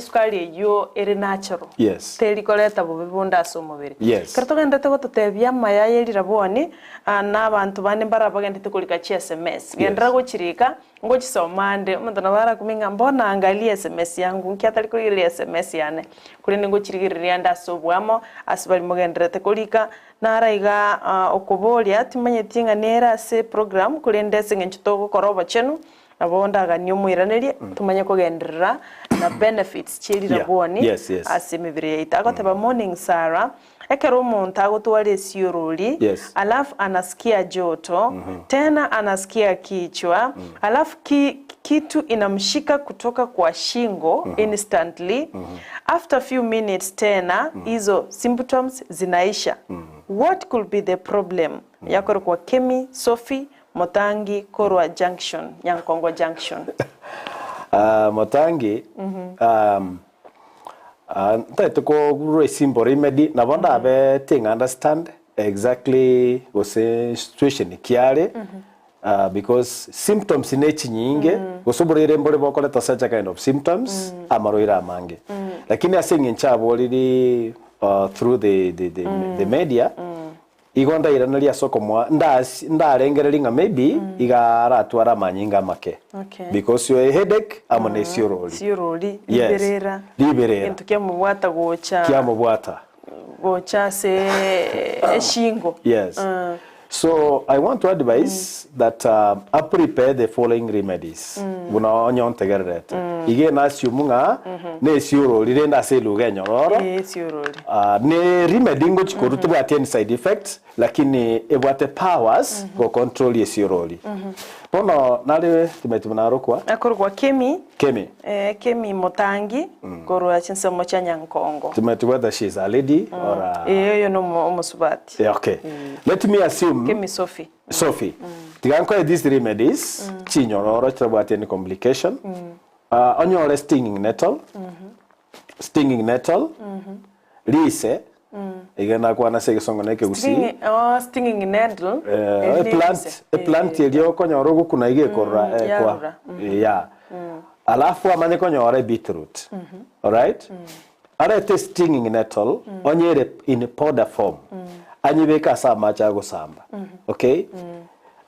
sukari yo ere natural. Yes. Teli koleta bobonda somobere. Yes. Kartoga ndate gototebya maya yeri rabone n'abantu bane barabagende tukulika chi SMS. Gendra go chirika ngo chisomande umuntu nabara kuminga mbona angalia SMS yangu nkiatali kuri SMS yane kuri ngo chirigirira ndasobwamo asibali mugendera tekulika naraiga okubolia timanye tinga nera se program kuri ndese ngenchitoko koroba chenu abonda ganyumwiraneri tumanye kugenderera na benefits chirira boni asimibire itagoteba morning Sarah ekero umuntu agotwale siuruli alafu anasikia joto tena anasikia kichwa alafu kitu inamshika kutoka kwa shingo instantly after few minutes tena hizo symptoms zinaisha. What could be the problem? Yakoro kwa Kemi, Sophie, Motangi, Korwa Junction, Nyankongo Junction. Motangi Taitoko very simple remedy. Na wanda abe thing understand exactly what's the situation kiare. Because symptoms in each nyinge gosoborere mbole bokoleta such kind of symptoms amaroira amange. Lakini asing inchabo already through the media igonda iranalia soko mwa ndarengerelinga maybe igara twara manyinga make because your headache amone sioroli liberera into kyamubwata gocha se eshingo. So I want to advise that I prepare the following remedies. Buna onyon tegerete. Ige na siumunga ne sioroli renda se luga nyororo. Ne remedy ngo chikorutu bwa side effects lakini ebwate powers go control ye sioroli. Pono nale timetumana rokwa. Akorwa Kemi Motangi korwa chinsemo cha Nyankongo. Whether she is a lady or a yo no omosubati. Okay. Let me assume Kemi Sophie. Tiganko these remedies chinyororo trabwate any complication. Onyo stinging nettle. Lise igana kwa na sege songo neke usi stinging needle a plant elio konyoro gukuna ige korra kwa alafu amanye konyore beetroot. All right. Are stinging nettle onyere in powder form anyibeka sama cha gusamba. Okay.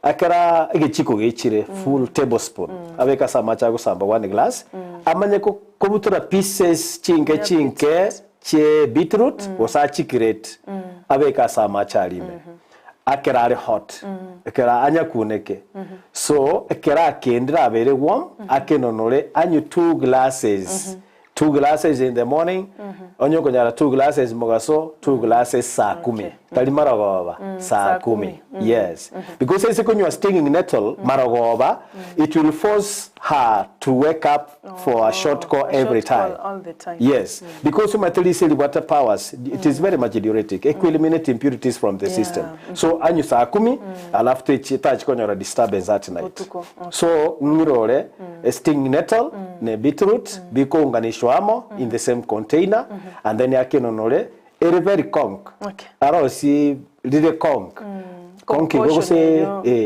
Akara igechiko gechire full tablespoon abeka sama cha gusamba 1 glass amanye ko kubutura pieces chinke che beetroot osa chikirate abeka sama cha lime akera are hot akera anya kuneke so akera kendra abere warm akenonore anyu 2 glasses in the morning onyo konyara 2 glasses mogaso 2 glasses saa 10 tali maragoba saa 10. Yes. Because ese kunywa stinging nettle maragoba, it will force her to wake up for a short call every time. All the time. Yes. Because umatelisili water powers, it is very much diuretic. Eliminate impurities from the system. So anyu saa 10 alafu touch konyora disturbance at night. So ngirole stinging nettle ne beetroot biko unganishwamo in the same container and then yakinonole ere very conk. Okay. Arosi lile conk. Conk go se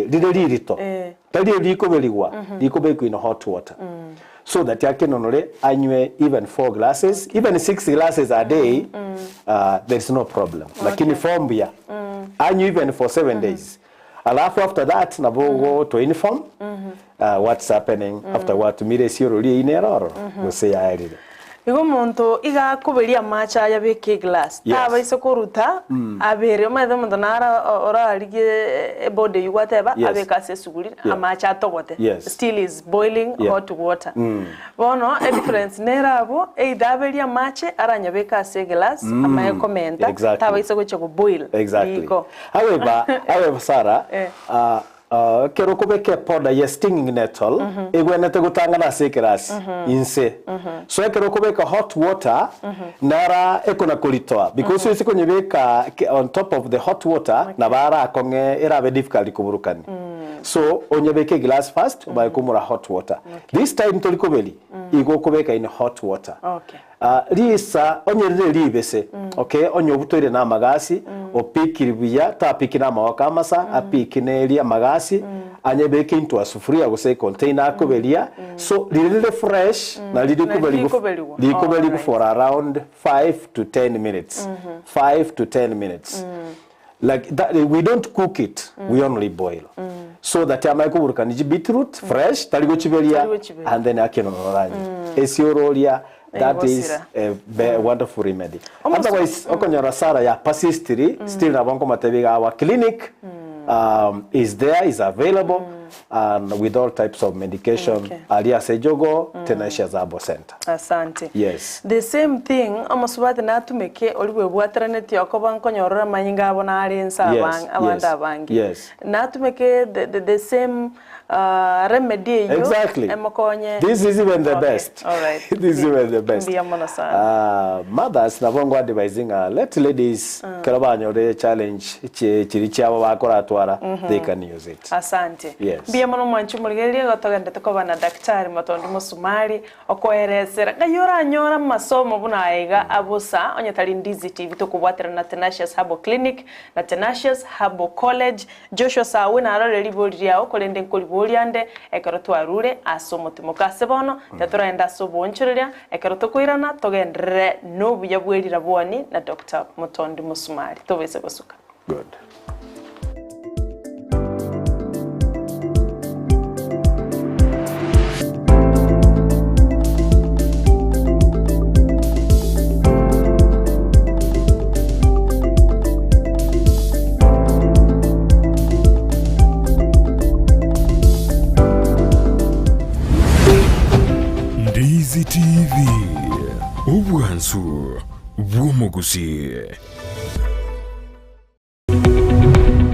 lile lirito. Tali liko beligwa. Liko beko in hot water. So that yakinonole anywe even 4 glasses, even 6 glasses a day, there's no problem. Lakini fombia anywe even for 7 days. Alafu after that nabogo to inform what's happening after what mire siro li ineroro go say airire. Igo muntu iga kuberia macha ya beke glass taba isokuruta abere maitho muntu nara ora alige body yugateba abeka sesuguri amacha togote still is boiling hot water bono a difference nerabo eidaberia mache aranya beka se glass amaye komenta taba isokuche go boil however Sarah kero kubeke powder ya stinging nettle egwenete gutangana sekeras inse so kero kubeka hot water nara ekona kulitoa because isi konyebeka on top of the hot water na bara konge erabe difficult kuburukani so onyebeke glass first by kumura hot water this time tolikobeli igo kubeka in hot water lisa onyerere libese onyobutoire na magasi opikiribuya tapikina mawaka masa apikinelia magasi anyebeke into a sufuria go say container akobelia so lilile fresh na likobeli for around 5 to 10 minutes 5 to 10 minutes like that we don't cook it we only boil so that amaikuburuka ni beetroot fresh taligo chibelia and then akinonoranya esiorolia. That is a wonderful remedy. Otherwise, okonyora Sara ya persistiri still na banko matebiga our clinic is there, is available and with all types of medication. Alia Sejogo, Tanecious Herbal-Center. Asante. Yes. The same thing, amasubate na tumeke oliwe bwatraneti yakoba nkonyora manyinga abona arensa abanda abangi. Yes. Na tumeke the same remedy exactly. This is even the best. All right. This is even the best. Mothers na bongo advising let ladies karabanyo the challenge chirichabo bakora atwara they can use it. Asante. Yes. Bia mono mwanchu muligerie gotogenda tukoba na daktari matondo musumari okoeresera gayora nyora masomo buna aiga abusa onyatali Ndizi TV tukubwatira na Tanecious Herbal Clinic na Tanecious Herbal College Joshua Sawe na arore liboria okolende nkoliboryande ekero twarure asomotimo kasebono taturaenda sobonchereria ekero tukwirana togendere no buya bwerira bwani na Dr. Mutondi Musumari tobese basuka. Good. Ndizi TV Ubwansu Bwumugusi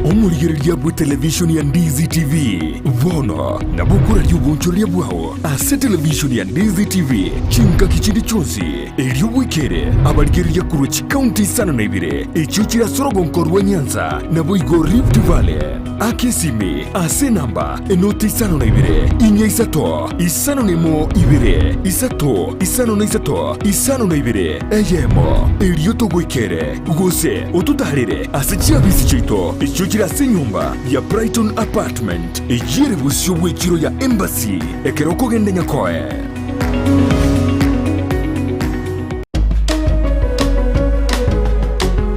Omurigereria bwa television ya Ndizi TV Vono na bukura ry'ubunchurya bwawo ase television ya Ndizi TV chinka kichindi chonsi elyo wikere abaligereria kuruchi county sana na ibire echo kira sorogonkorwa Nyanza na boigo Rift Valley akesime ase namba enoti sana na ibire inya isato isano nemo ibire isato isano na isato isano na ibire eyemo elyo togwikere gose otutarire ase chiabisi chito echo kira senyumba ya Brighton Apartment ejire busyo bwekiro ya Embassy ekeroko gende nyakoe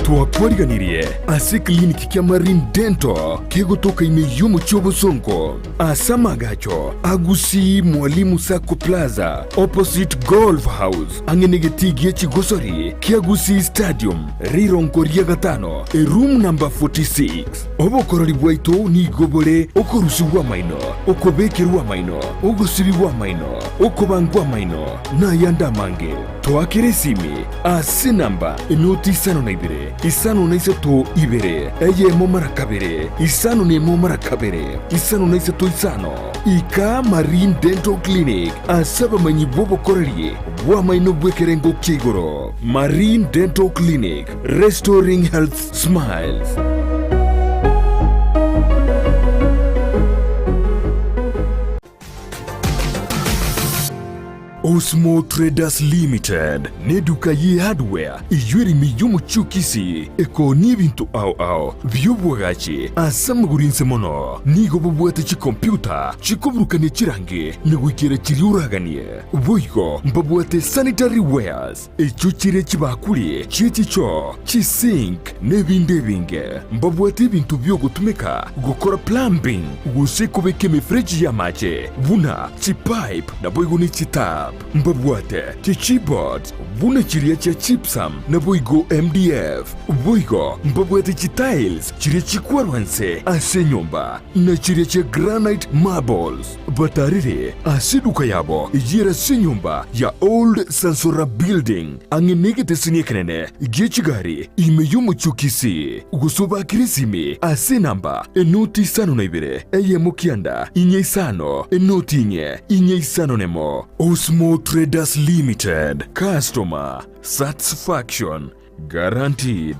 twakwariganirie ase kliniki kya Marine Dental kegotoka ime yomo chobo sonko asa magacho agusi Mwalimu Sacco Plaza opposite Golf House angenegetigi chigosori kiagusi Stadium rironkoria gatano room number 46 obokorori bwaito ni gobore okorusiwa maino okobekerwa maino ogosiriwa maino okobangwa maino na yanda mange twakire simi ase namba enoti 52 5 2 eyemo mara kabere 5 5 ika Marine Dental Clinic asaba manyi bobo korerie bwa maino bwekerengo kigoro. Marine Dental Clinic, restoring health smiles. Osmo Traders Limited neduka ye hardware ijweri miyumu chukisi eko nibintu au byubwagachi asamugurinse mono nigo bubwate chi computer chikoburukane chirange nigwikira chiriuraganie boigo mbabwate sanitary wares echuchire chibakuli chichicho chisink nebinde binge mbabwate bintu byo gutumika gukora plumbing gusekobeke mifreji ya mache buna chipipe na boigo ni chitap mbabwate chichibot buna chiria cha chipsam na boigo MDF boigo mbabwate chitiles chiria chikwarwanse ase nyumba na chiria cha granite marbles batarire asiduka yabo ijira se nyumba ya old Sansora building angenegete siniekenene gechigari imeyumu chukisi gusoba kirisimi ase namba enoti 52 eyemukianda inye 5 enoti inye 5 nemo. Osmo Traders Limited, customer satisfaction guaranteed.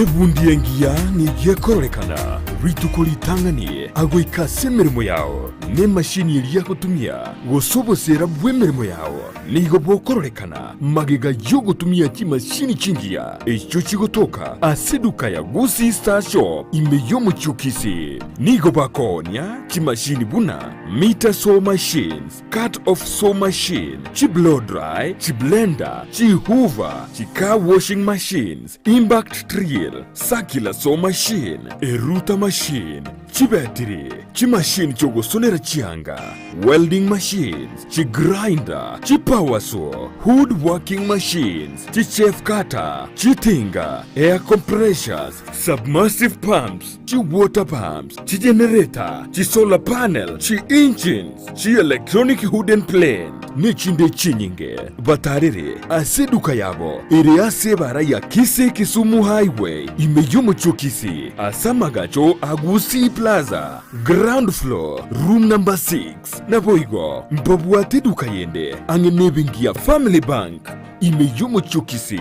Ebundi engia ni gyekorolekana ritukuli tanganie agwika semerimo yao ne mashini iliya kutumia gosobosera bwemerimo yao nigo bokorolekana magega yo gutumia chimashini chingia echo chigotoka aseduka ya Gusi Star Shop imeyo muchukisi nigo bakonya chimashini buna meter saw machines, cut off saw machine, chi blow dry, chi blender, chi hoover, chi car washing machines, impact drill, circular saw machine, eruta machine, chi battery, chi machine chogosonera chianga, welding machines, chi grinder, chi power saw, wood working machines, chi chef cutter, chi tinga, air compressors, submersive pumps, chi water pumps, chi generator, chi solar panel, chi engines, chi electronic hood and plane, nechinde chinyinge, batarire, aseduka yabo, iri asebara ya Kise Kisumu Highway, imeyumu chukisi, asamagacho Agusi Plaza, ground floor, room number 6, na boigo, mbabuate duka yende, angenebingia Family Bank, imeyumu chukisi,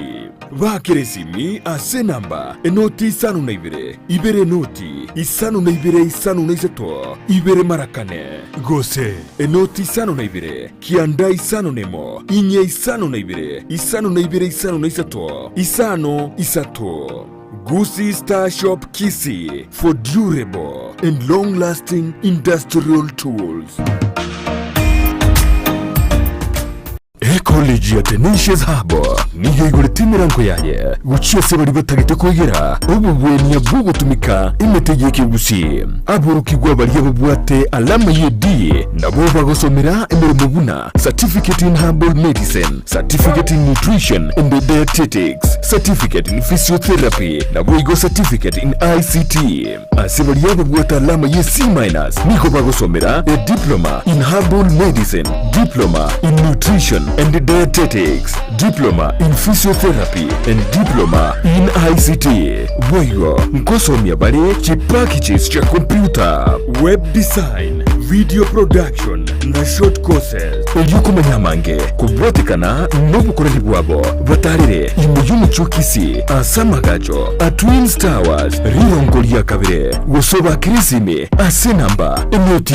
bakiresimi ase namba, enoti 52, ibere noti, 52, ibere marakane, gose, enoti 52, kianda 5 nemo, inye 52, 3, Gusi Star Shop Kisi for durable and long-lasting industrial tools. College ya Tanecious Herbal niyo igurita imirango yaye guciye se bari batagite kwegera ububweni ya bwo gutumika imetegeke gusi aburukigwa bari yabubwate alama yedi nabo bagosomera emirimo buna certificate in herbal medicine, certificate in nutrition and dietetics, certificate in physiotherapy nabo igo certificate in ICT ase bari yabubwate alama ye C- niko bagosomera a diploma in herbal medicine, diploma in nutrition and dietetics, diploma in physiotherapy and diploma in ICT. Boyo nkosomya bari chi packages cha computer, web design, video production na short courses. Oyuko manyamange kubwatikana n'obukoreri bwabo batarire imuyumu chukisi asamagacho a Twins Towers rirongo lya kabire gusoba kirisime ase namba enoti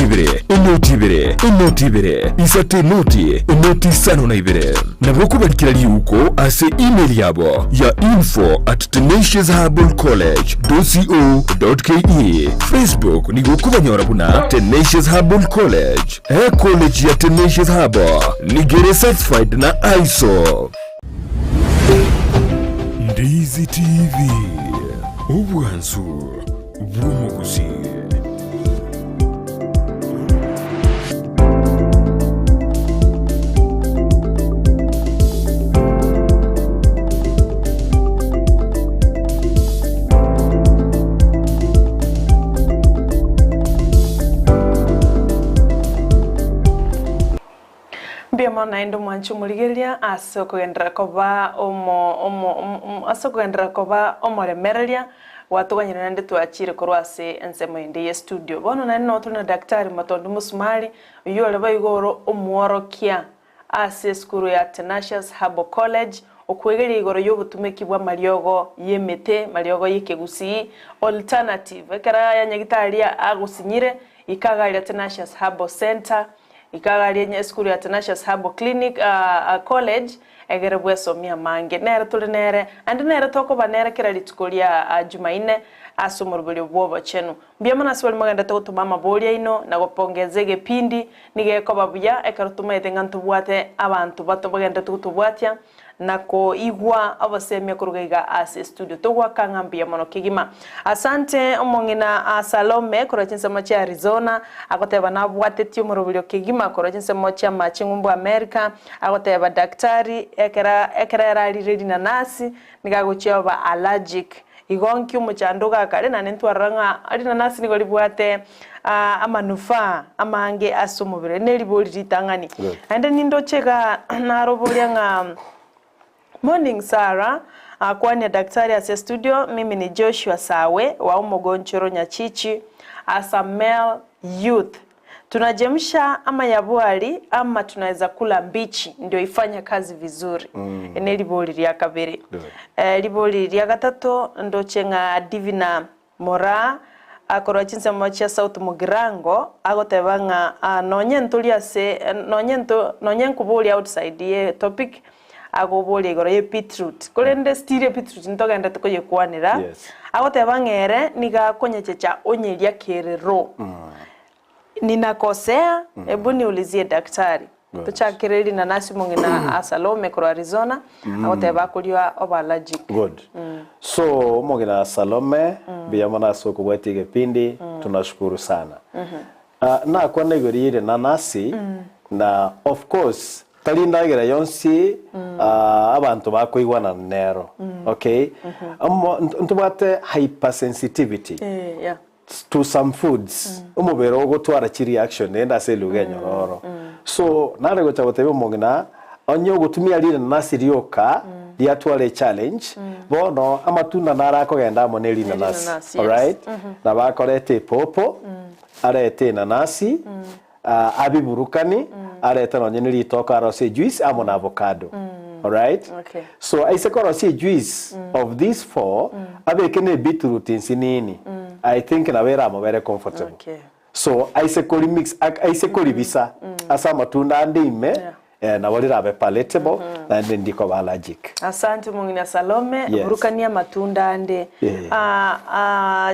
ibere isate noti 52 nabo kubarikira liuko ase email yabo ya info@taneciousherbal-college.co.ke. Facebook nigo kubanyora buna Tanecious Herbal College. College ya Tanecious Herbal nigere certified na ISO. Ndizi TV ubwansu bw'umuguzi. mono naende mwanchu muligeria asoko gendera koba asoko gendera koba omoremereria watuganyira nande twachire korwase ensemo inde ye studio bono nani no tuna daktari matondo musumali uyole bayigoro omworokia ase skuru ya Tanecious Herbal-College okwegeri igoro yobutumeki bwa mariogo yemete mariogo yikegusi alternative ekara ya nyagitaria agusinyire ikagaria Tanecious Herbal Center ikagaria nya skuru ya Tanecious Herbal Clinic College egere bwesomia mange nere tuli nere andi nere toko banere kira litukolia Jumaine asomorubuli bwobo chenu mbia mana swali maganda to mama bolia ino na gopongezege pindi nige ko babuya ekarutuma etengantu bwate abantu bato baganda tutubwatia nako igwa abasemia kurugaiga ase studio togwa kangambia mono kigima asante omongina Salome korachinsa machi Arizona akoteba na bwate tio morobulio kigima korachinsa mochi machingumbu America akoteba daktari ekera rali ready na nasi nigagochia ba allergic igonki umuchandoga kare na ntwaranga ari na nasi nigoli bwate amanufa amange asomubire neliboli ritangani ande nindo cheka narobolia nga Morning Sarah, kwani daktari ase studio, mimi ni Joshua Sawe, wa Umogonchoro Nyachichi, as a male youth. Tunajemsha ama yabuari, ama tunaweza kula mbichi, ndio ifanya kazi vizuri. Ene liboli ria kabiri. Liboli ria gatato, ndo chenga Divina Mora, akoro chinse mocha South Mugirango, agotebanga nonyen tulia se, nonyen kubuli outside ye topic, agobole igoro ye beetroot kolende stire beetroot ntogenda tukoye kwanira agotebangere niga konyechecha onyeria kerero ninakosea ebu niulizie daktari tuchakireli na nasi mongina Salome kro Arizona agoteba kuliwa oba allergic good so mongina Salome bia mana soko bwatige pindi tunashukuru sana na kwa negorire na nasi na of course talindagira yonsi abantu bakoigwana nero okay ntubate hypersensitivity to some foods umubero ogotwara chi reaction enda se lugenyo roro so nare gotabotebe mongina onyo gutumia lire nasi rioka liatware challenge bono amatunda narako genda moneli na nasi all right na bakorete popo arete na nasi abiburukani areta no nyeni litoka rose juice amo na avocado all right so I say rose juice of these four abekene beetroot insinini I think na vera mo very comfortable so I say mix I say bisa asa matunda ande ime na walira be palatable na ndiko allergic asante mungina Salome burukania matunda ande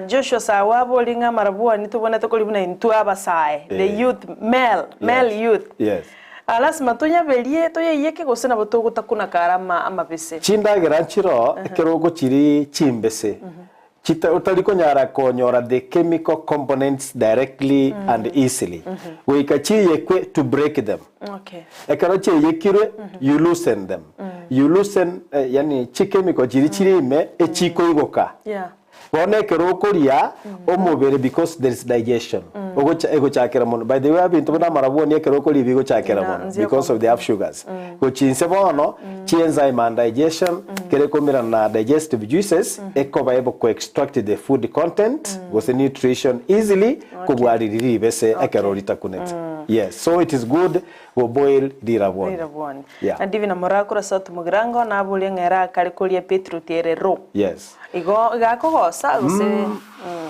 Joshua Sawabo linga marabua nitubona tokolibuna intu abasae the youth male youth alas matonya belie toye yeke gosena botogo takuna karama amabese Chindagera nchiro kerogo chiri chimbese chita utaliko nyara konyora the chemical components directly and easily we kachi yekwe to break them ekarache yekire you loosen them you loosen yani chemical chiri ime echiko igoka Bone kerokoria omubere because there is digestion. Ego chakera mono. By the way, abintu na marabuo ni kerokori bigo chakera mono because of the have sugars. Go chinse bono, chi enzyme and digestion, kerekomira na digestive juices, ekoba able to extract the food content, with the nutrition easily, kubwari bese ekerorita kunet. Yes, so it is good we boil dirabon. Yeah. And even amorakura South Mugirango na bulengera kalikolia beetroot erero. Yes. Igo gakogosa guse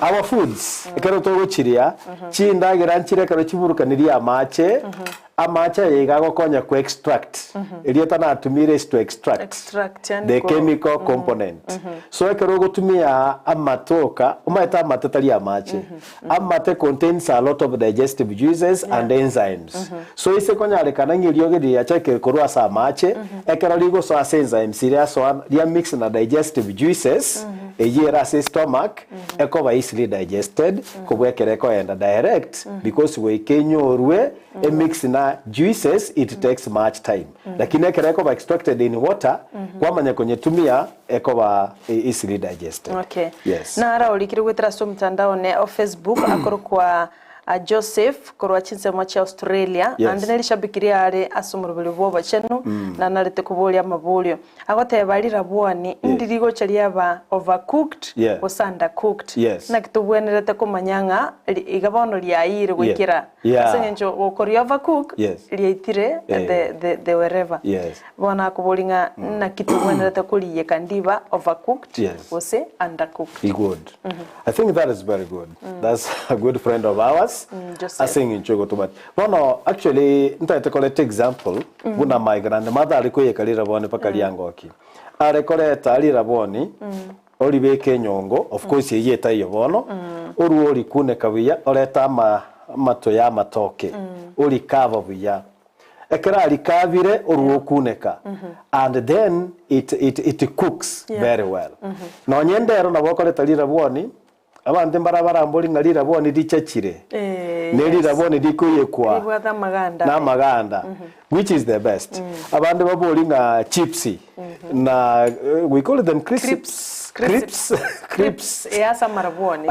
our foods ekero togo chiria chindagira nchire karo chiburukaniria amache yegago konya ku extract elieta na tumire is to extract the chemical component so ekero gotumia amatoka umaita amatatari amache amate contains a lot of digestive juices and enzymes so ise konya rekana ngirioge ya cheke korwa sa amache ekero ligo so enzymes siria so dia mix na digestive juices ejera se stomach ekoba easily digested kubwekereko enda direct because we kenyorwe a mix na juices it takes much time lakini ekereko ba extracted in water kwamanya kwenye tumia ekoba easily digested yes na ara ulikiri gwetera so mtandao ne Facebook akoro kwa Joseph korwa chinsemo cha Australia and nelishabikiria ari asumurubiri bwo bachenu na narete kubolia mabulio agoteba lira bwani ndirigo chalia ba overcooked or undercooked na kitubwenerete kumanyanga igabono lyaire gwikira asenyenjo okori overcook lyaitire the wherever bona kubolinga na kitubwenerete kuliye kandiba overcooked was undercooked. Good. I think that is very good. That's a good friend of ours. Asing in Chogo to but no actually nta collect example una my grandmother alikuwa yekalira bone pakali yangoki arekoleta alira boni olibeke nyongo of course yeta iyo bono oru oli kune kawiya oleta mato ya matoke oli kava buya ekera alikavire oru okuneka and then it cooks very well no nyendero nabokoleta alira boni abandi mbarabara mboli ngalira boni dicachire nelira boni dikuye kwa na maganda which is the best abandi baboli nga chipsy na we call them crisps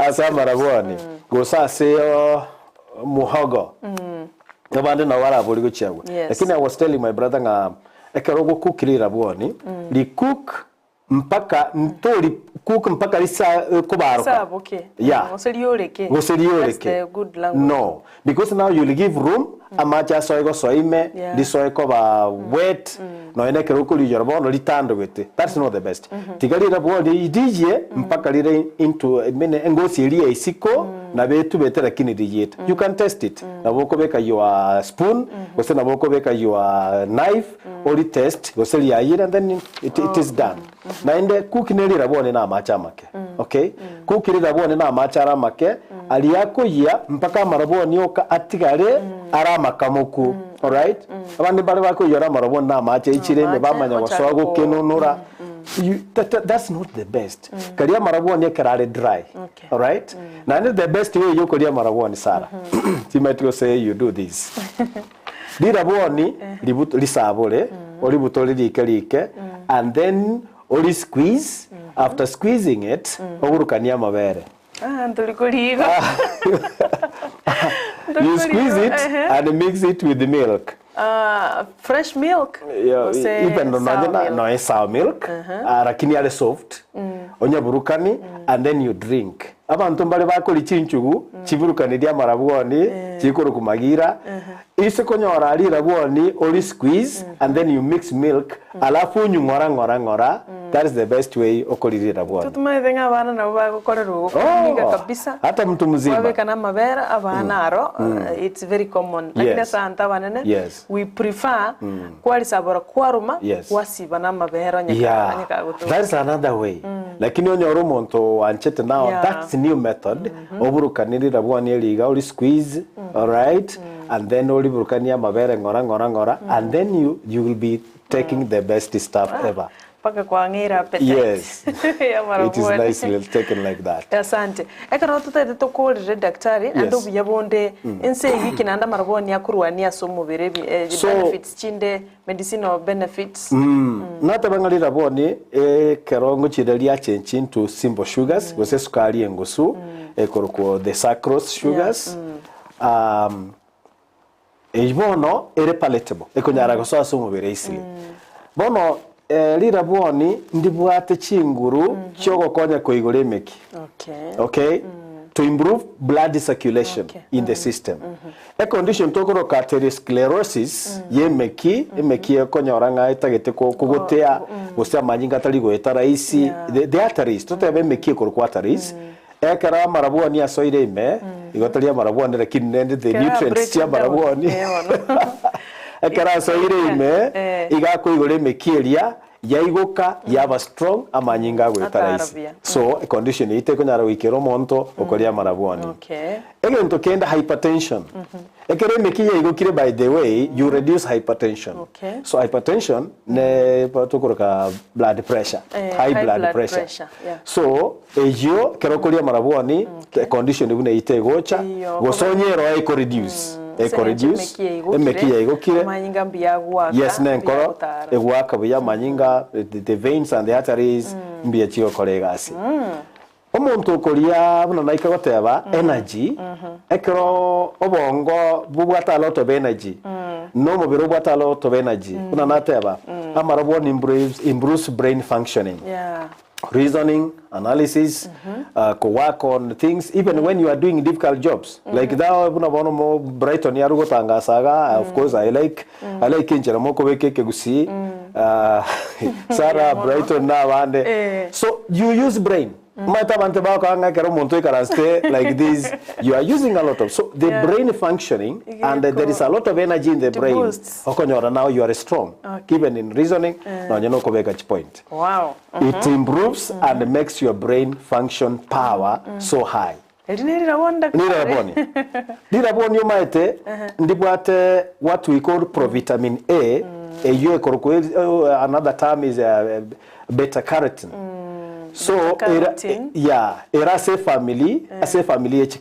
asa maraboni gosa seo muhogo abandi na wala boli gochiagwa lakini I was telling my brother nga ekerogo cookira boni li cook mpaka ntori cook mpaka lisa kubaruka sabuke oselioleke good language no because now you give room amacha soigo soime disoiko ba wet no eneke rukuli yorbono litando wete that's not the best tigalira bodi idije mpaka lire into mene ngosi elia isiko na betu betera kini dijeta you can test it na boko beka your spoon gose na boko beka your knife or test gose liaira and then it is done na ende kukinelira bone na amacha make okay kukirira bone na amacha make aliyako ya mpaka maraboni oka atigare arama kamuku all right abandi bale bako yora maraboni na amacha ichireme bamanya wasogo kenonora that's not the best kalia maraboni ekarare dry all right na the best way you kalia maraboni sara timetro say you do this diraboni lisabole olibutole likelike and then only squeeze after squeezing it ogurukania mabere you squeeze it and mix it with the milk fresh milk even no sour milk lakini ale soft onya burukani and then you drink abantu mbale bakoli chinchugu chiburukani dia marabwoni chikoro kumagira ise konyora alira bwoni only squeeze and then you mix milk alafu nyungora that is the best way okolirira bwoni tutumaithenga abana nabo bagokorerwa kuminga kabisa hata mtu mzima wabekana mabera abana aro it's very common lakini santa banene we prefer kwali sabora kwaruma wasiba na mabera nyaka gutu that's another way lakini onyoro monto anchete now that's new method oburukanirira bwoni eliga oli squeeze all right and then oli burukania mabere ngora and then you will be taking the best stuff ever paka kwa ngira pete yes it is nicely taken like that asante ekara tutete tokolire daktari ando buyabonde ense yiki nanda maraboni yakurwani asomo berebi benefits chinde medicinal benefits nata bangalira boni kerongo chidelia change into simple sugars gose sukari engosu ekoroko the sucrose sugars ejbono ere palatable ekonyara goso asomo bere isili bono lira bwoni ndibwate chinguru chogo konya koigore emeki okay to improve blood circulation in the system a condition tokoro atherosclerosis yemeki konya oranga itagete kugotea gusya manyinga tari gwetara isi the arteries totebe meki korwa arteries ekara marabwoni asoire ime igotaria marabwoni lakini the nutrients ya marabwoni ekara soire ime igako igore mekiria yaigoka yaba strong amanyinga gwetara isi so a condition ite konyara wikero monto okoria marabwoni egento kenda hypertension ekere mekiya igokire by the way you reduce hypertension so hypertension ne patokoroka blood pressure high blood pressure so ejo kerokoria marabwoni condition ibune ite gocha gosonyero eco reduce emekiya igokire manyinga mbia gwaka yes nenkoro egwaka buya manyinga the veins and the arteries mbia chigo koregasi omuntu okoria buna naika goteba energy ekero obongo bubwata a lot of energy no mubiro bwata a lot of energy buna nateba amarabon improves brain functioning, reasoning, analysis, co-work on things, even when you are doing difficult jobs. Like that, Brighton yarugo tanga saga. Of course, I like kinchera moko weke kegusi. Sarah Brighton na wande. So you use brain. Like this, you are using a lot of, so the brain functioning, and there is a lot of energy in the brain. Now you are strong, even in reasoning. Now you know point. Wow. It improves and makes your brain function power so high. What we call provitamin A. Another term is beta carotene. So era say family,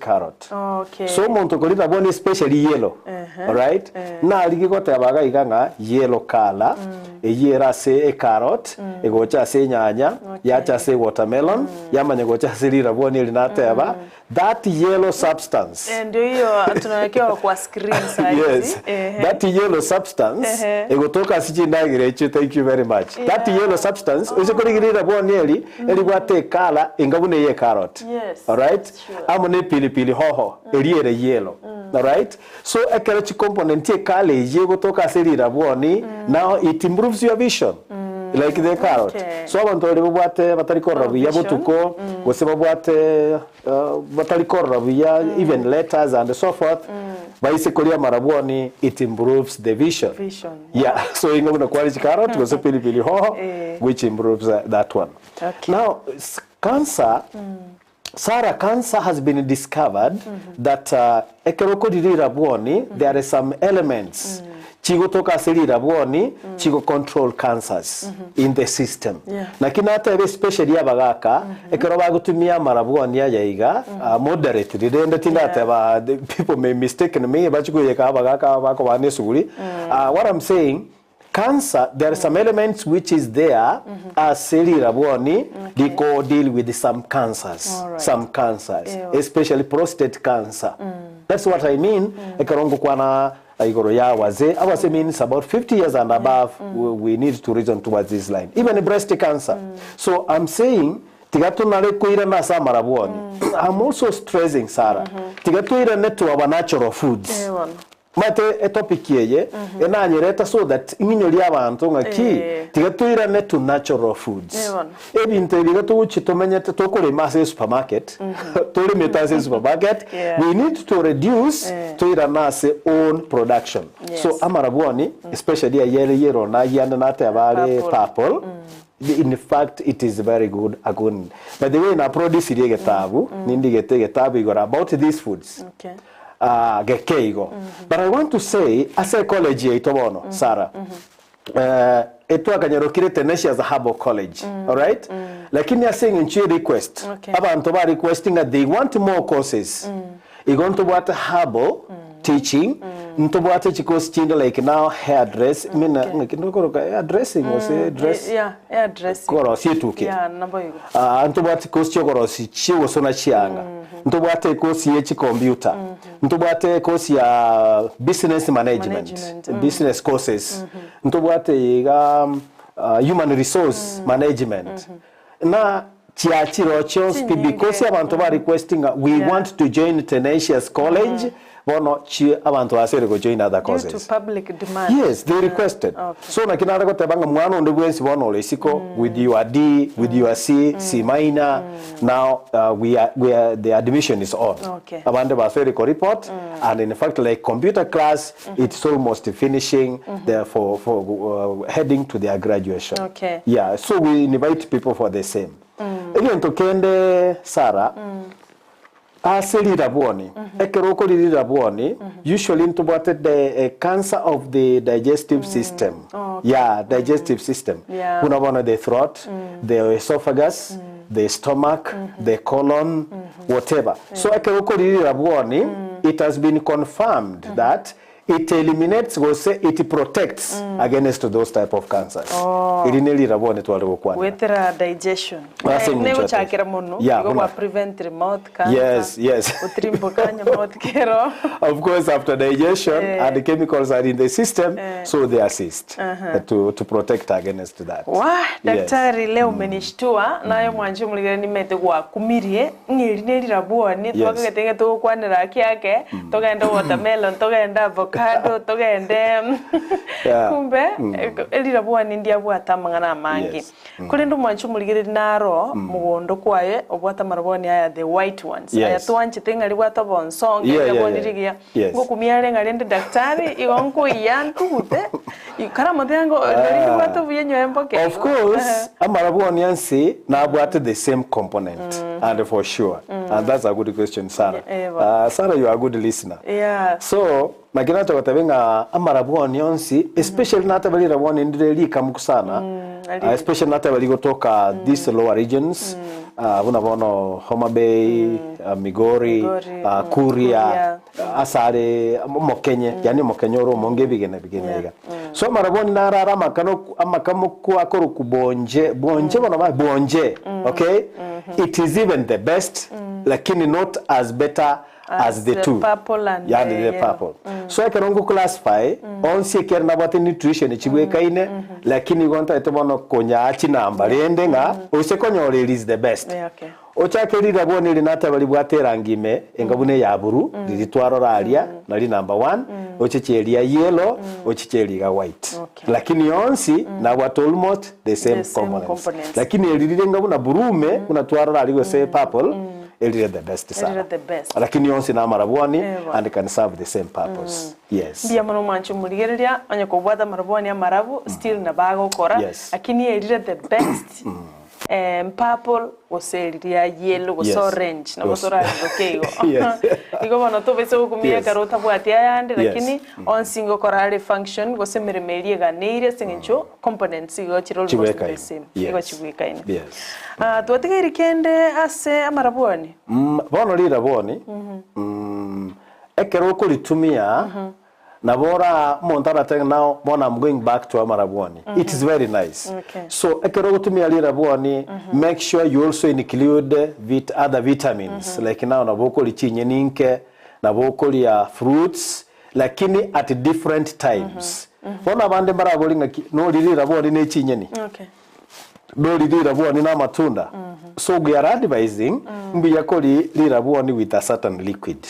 carrot. Okay. So montokolita bone especially yellow. All right? Na ligikota baga iganga yellow color. Era say a carrot, egocha say nyanya, yacha say watermelon, yamanya gocha say lira bone linateba. That yellow substance. And hiyo tunawekewa kwa screen size. Yes. That yellow substance egotoka sichindagirecho, thank you very much. That yellow substance usikoligirira bone eli eliwate kala ingabune ye carrot. Yes. All right? Amone pilipili hoho eliere yellow. All right? So a carrot component ye kale ye gotoka selira bone, now it improves your vision. Like the carrot. Okay. So abantu bwate batalikorra buya butuko goseba bwate batalikorra buya even letters and so forth. Basically maraboni it improves the vision. Yeah. So ingabuna quality carrot gosa pilipili hoho which improves that one. Okay. Now cancer Sarah, cancer has been discovered that there are some elements chigo toka selira bwoni chigo control cancers in the system. Lakini hata especially abagaka ekero bagutumia marabwoni yaiga moderate didende tinda people may mistake me bachikuyeka abagaka bako banesuguri. What I'm saying, cancer, there are some elements which is there as selira bwoni they go deal with some cancers, especially prostate cancer. That's what I mean. Ekarongo kwana I means about 50 years and above, we need to reason towards this line. Even breast cancer. So I'm saying, I'm also stressing, Sarah, to our natural foods. Mate a topic here, and so that key to natural foods. Even to supermarket, supermarket, we need to reduce to own production. So Amaraboni, especially a yellow na purple. In fact, it is very good. By the way, in a produce about these foods. Okay. But I want to say, a psychology, Sarah, Tanecious Herbal-College, all right? Lakini you're saying in request, abantu ba requesting that they want more courses. You're going to want herbal teaching, ntobuate chikos chindo like now hairdress, hairdressing or say dress. Yeah, hairdressing. Koro si tuke. Yeah, number you. Ntobuate kosi chokoro si chiwo sona chianga. Ntobuate kosi yechi computer. Ntobuate kosi ya business management. Business courses. Ntobuate human resource management. Na because abantu ba requesting we want to join Tanecious College. Abantu asere go join other courses. Due to public demand. Yes, they requested. So na kinara ko tabanga mwana onde bwensi bono lesiko with your D, with your C, C minor. Now we are the admission is on. Okay. Abande ba asere ko report and in fact like computer class it's almost finishing for heading to their graduation. Okay. Yeah, so we invite people for the same. Even to Kende Sarah Aselira bwoni, ekeroko lirira bwoni, usually into the cancer of the digestive system. Yeah, digestive system. Kuna wana the throat, the esophagus, the stomach, the colon, whatever. So ekeroko lirira bwoni, it has been confirmed that it eliminates it protects against those type of cancers. Irineli rabone twale gukwana wetera digestion nego chakira muno go prevent remote cancer. Yes utrimbo kanya mouth kero. Of course, after digestion and the chemicals are in the system, so they assist to protect against that. Daktari leo umenishtua nayo mwanje muligere nimete gwa kumirie ngirineli rabone twakagete to kwanira kyake togenda watermelon togenda avocado togende kumbe elira bwani ndia bwata mangana mangi kuri ndo mwanje muligere naro mugondo kwaye obwata maraboni aya the white ones aya twanche tengali bwata bonsonge yabonirigia ngo kumiare ngalende daktari igonko yantuute ikara modengo ndari bwata buyenyo emboke. Of course amaraboni yansi na bwata the same component and for sure and that's a good question Sarah. Sarah, you are a good listener. So maginata watabenga amaraboni yonsi especially nata bali raboni ndeli kamukusana especially nata bali gotoka these lower regions unabono Homa Bay, Migori, Kuria, Asare, Mokenye, yani Mokenyoro monge bigene so amaraboni narara amakamu kuakoro kubonje bonje okay it is even the best lakini not as better as the two purple and the purple so I can only classify on see care na about nutrition chibweka ine lakini gonta etobono konya achina ambalende nga usekonyo is the best ochakeri raboni linata bali bwatera ngime engabune ya buru litwaro ralia nali number 1 ochechelia yellow ochechelia white lakini yonsi na what almost the same components lakini elile ngabuna burume unatwaro ralia say purple elire the best sana lakini yonsi na marabwani and can serve the same purpose. Yes bia mono manchu muligereria anya ko bwata marabwani amarabu still na bago kora lakini elire the best purple oseliria yellow orange na orange okay igo bono to beso kumia karota bwati ayande lakini on single corale function go semeremerie ganeire singencho components igo chiro the same igo chibweka ine tuatigiri kende ase amarabwani bono lira boni ekero ko litumia Nabora montara teng now when I'm going back to amarabwani. It is very nice. So ekero tumia lirabwani make sure you also include other vitamins like now naboko lichinye ninke naboko ya fruits lakini at different times. Bona bande maraboli no lirabwani ne chinyeni. No lirabwani na matunda. So we are advising mbi yakoli lirabwani with a certain liquid.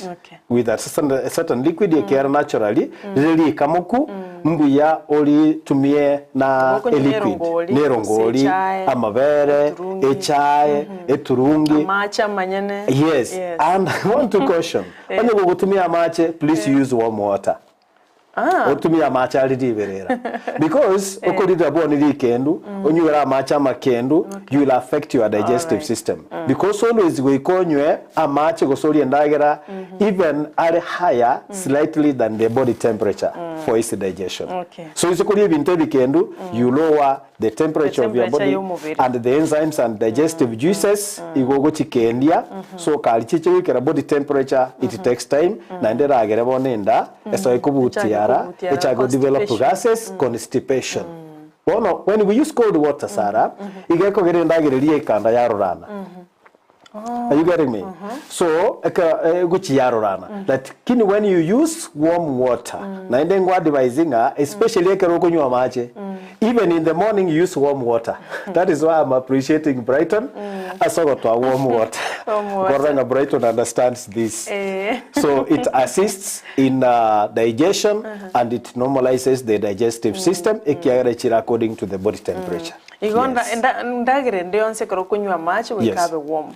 With a certain liquid yekera naturally lili kamuku mbi ya oli tumie na liquid nerongoli amavere echai eturungi amacha manyene. Yes and I want to caution when you go tumia amache please use warm water. Otumia macha alidiberera because okolida boni likendu onywera macha makendu you will affect your digestive system because always we konywe amache gosoli endagera even are higher slightly than the body temperature for its digestion. So isokoli ebintu bikendu you lower the temperature of your body and the enzymes and digestive juices igogo chikendia so kali chichekera body temperature it takes time na ndera agere bonenda eso ikubutia which I go develop gases, constipation. When we use cold water, Sarah, you get kanda yarorana. Are you getting me? So, that when you use warm water, especially even in the morning you use warm water. That is why I'm appreciating Brighton. I saw to warm water. Brighton understands this. So it assists in digestion and it normalizes the digestive system according to the body temperature. Igonda ndagire ndionse karo kunywa machi wikabe warm.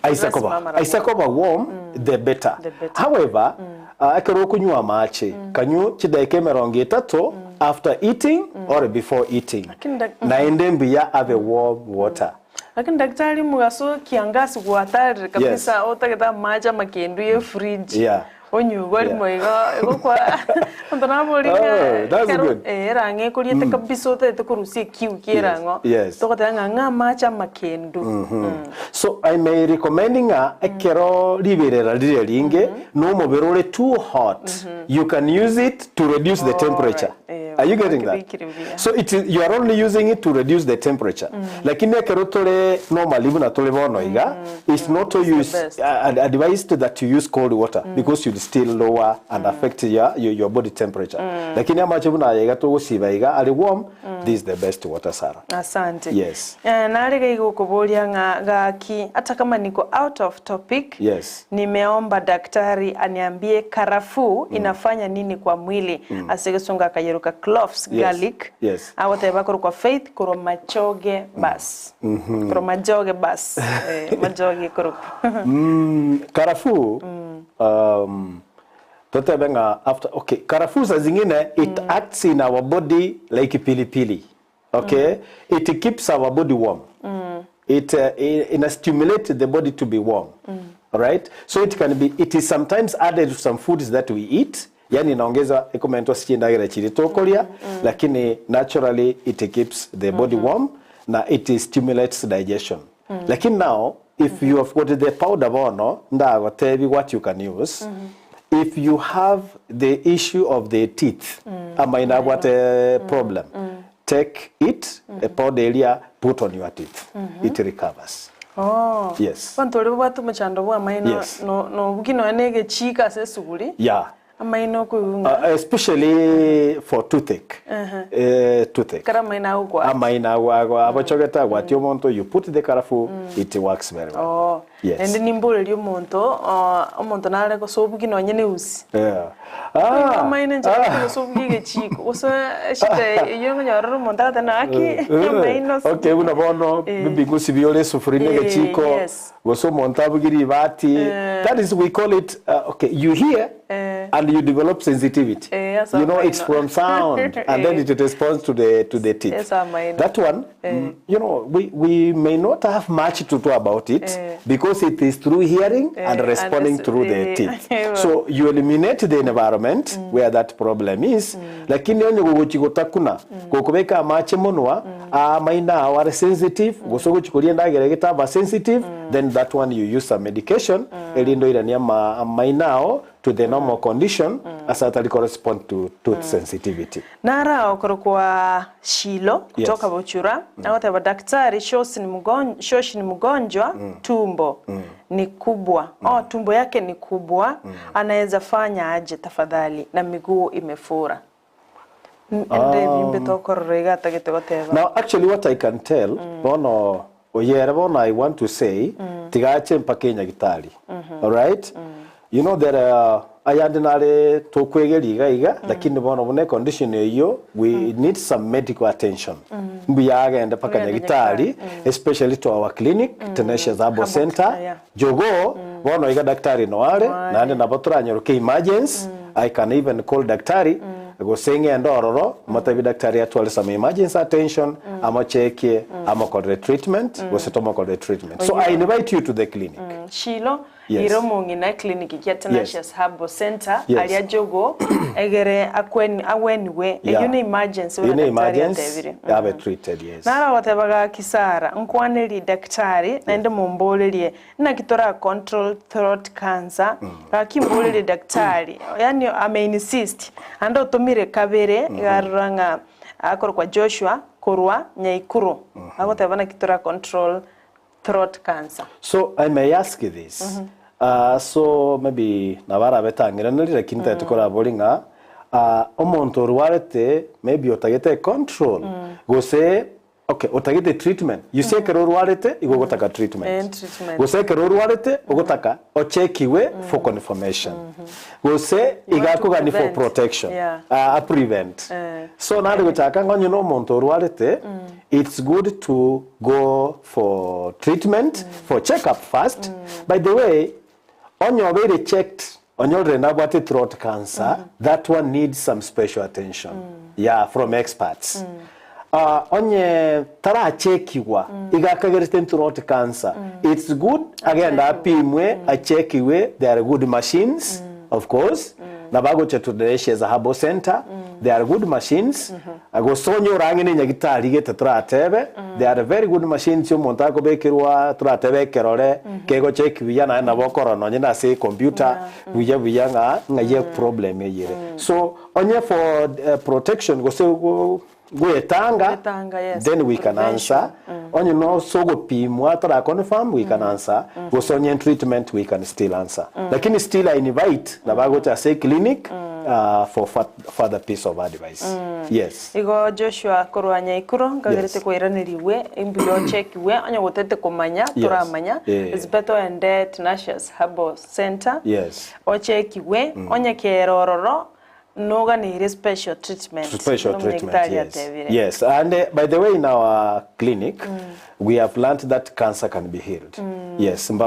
Aisakoba warm the better. However, akaro kunywa machi kanyu chidaike 30 after eating or before eating. Na endembi ya have warm water. Lakini daktari mugaso kiangasi kuatari kabisa otaketa maji makendu ye fridge. onyu wali moiga ego kwa ndona boli that's good. Range kuriete kabisa te kurusi kiu kierango to kotanga ngama cha makendu. So I may recommending a ekero liberera linge no moberole too hot. You can use it to reduce the temperature. Are you getting that? So you are only using it to reduce the temperature. Lakini ekero tole normally buna tole bono iga it's not to use advised that you use cold water because you'll still lower and affect your body temperature. Lakini amache buna iga to siba iga ali warm, this is the best water, Sarah. Asante. Yes. Nalega iko kubolia ngaki hata kama niko out of topic. Yes. Nimeomba daktari aniambie karafuu inafanya nini kwa mwili. Asigesonga kayeruka cloves, garlic. Yes. Awateba kwa faith kuro machoge bas. Kuro majoge bas. Majoge kuro. Karafuu after karafuu za zingine it acts in our body like pilipili. Okay? It keeps our body warm. It stimulates the body to be warm. Right? So it is sometimes added to some foods that we eat. Yani inaongeza ikomentwa Chindagera Chikobwenia, lakini naturally it keeps the body warm na it stimulates digestion. Lakini now if you have got the powder bono ndago tebi what you can use. If you have the issue of the teeth, ama ina what a problem. Take it, a powder area, put on your teeth. It recovers. Oh. Yes. Pantole bwatu machando bwa maino no bukino anege chika se suguri. Yeah. Amaino kuunga. Especially for toothache. Toothache. Kara maina ugwa. Amaina ugwa abachogeta gwatyo monto you put the carafuu it works very well. Oh. Yes. And nimbole lyo monto omonto nale ko sobukino nyene usi. Yeah. Amaina nje sobukige chiko. Oso shite yongo nyaro monta tana aki amaino. Okay, una bono bibingo sibiole sufurine chiko. Goso monta bugiri bati. That is we call it okay, you hear and you develop sensitivity. You know it's from sound and then it responds to the teeth. Yes, that one you know we may not have much to do about it because it is through hearing and responding through the teeth. So you eliminate the environment where that problem is. Lakini onye gogochigota kuna kokobeka amache monwa amaina are sensitive gosogo chikoria ndagere gitaba sensitive then that one you use some medication elindo irania amainao to the normal condition as it correspond to tooth sensitivity. Nara okorokwa Shilo kutoka Buchura na wote wa daktari shoshi ni mgonjwa tumbo ni kubwa. Tumbo yake ni kubwa anaweza fanya aje tafadhali na miguu imefura. Now actually what I can tell bono oyerabona I want to say tigache mpakenya gitari. All right? You know there ayandinare to kwegeriga iga lakini bono bone condition eyo we need some medical attention. Mbiyaga enda pakanya gitari especially to our clinic Tanecious Herbal-Chindagera jogo bono iga daktari noare nande naboturanyoro ke emergency I can even call daktari go senge ndororo matabi daktari atwale some emergency attention ama check ama call treatment go setoma call treatment. So I invite you to the clinic. Shilo iromungi na clinic ya Tanecious Herbal-Chindagera alia jogo egere awenwe yune emergency wala daktari have treated. Yes. Nara watebaga kisara nkwaneli daktari naende mumbolelie na kitora control throat cancer akimbolelie daktari yani ame insist ando tomire kabere garanga akorwa Joshua korwa nyaikuru agotebana kitora control throat cancer. So I may ask you this. So maybe navara betangira nalira kinta tukora bolinga omonto ruarete maybe otagete control go say okay otagete treatment you say kero ruarete igogotaka treatment go say kero ruarete ogotaka ochekiwe for confirmation go say igakugani for protection prevent so na gotaka ngonyo no omonto ruarete it's good to go for treatment for check up first. By the way, on your very checked on your renabati throat cancer, that one needs some special attention. From experts. On your tara chekiwa, igakageristen throat cancer. It's good again. Apimwe a chekiwe. There are good machines. of course na bagocha to Tanecious Herbal Center. They are good machines. Ago sonyo rangi ni nyagitari gete turatebe. They are very good machines yo monta ko bekirwa turatebe kerore kego check wiya na bokoro no nyina say computer wiya nga ye problem yire. So onye for protection go say go etanga, yes. Then we can answer. On you know, so go pimwa tara confirm we can answer. Go sonye treatment we can still answer. Lakini still I invite na bago to say clinic for further piece of advice. Yes. Igo Joshua korwanya ikuro ngagerete kwiraniriwe imbuyo check we anya gotete kumanya turamanya is better and Tanecious Herbal Center. Yes. O check we onya kerororo Noga need special treatment. Special treatment, yes. Yes, and by the way, in our clinic, we have learned that cancer can be healed. Yes, and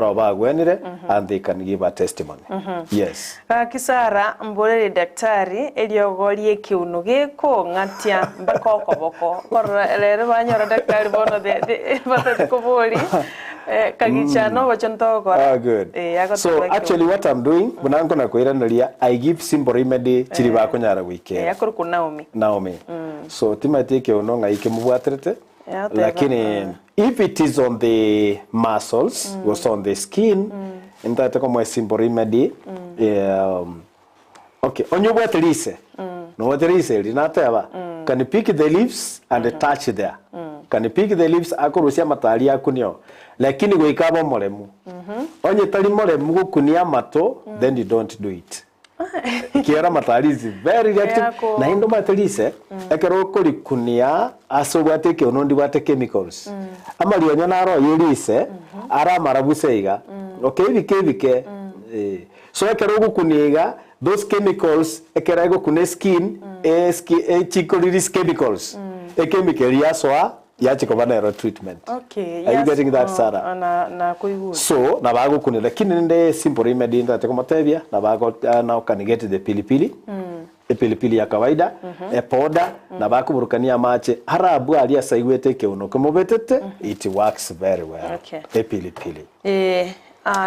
they can give a testimony. Yes. Kisara mbole daktari eliogoli kiuno geko ngatia mbako boko. Lere banyora daktari bono de batakoboli. Good. So actually what I'm doing, I give simple remedy chiriba konyara wike. Naomi. So timatike ononga ikemubwatrete. Lakini if it is on the muscles, was on the skin, and that como simple remedy. Okay, on your waterise. No waterise, linateva. Can you pick the leaves and touch there? Can you pick the leaves akurusia matali akunio? Lakini goikaba moremu. Onye tali moremu gukunia mato, then you don't do it. Kiera matali is very reactive. Na indo matalise, ekero koli kunia aso wateke onondi wate chemicals. Ama lionyo naro yulise, ara marabuseiga. Okay, vike. So ekero gukuniga, those chemicals ekero gukune skin, chicoliris chemicals. Chemical yaswa ya chikobana treatment. Okay. Are you getting that, Sarah? Na kuigu. So na bago kuni lakini nende simple remedy nda tekomotebia na bago now can get the pilipili. Pilipili ya kawaida, powder na bago burukania mache harabu alia saigwete keuno kumobetete it works very well. Okay. Pilipili.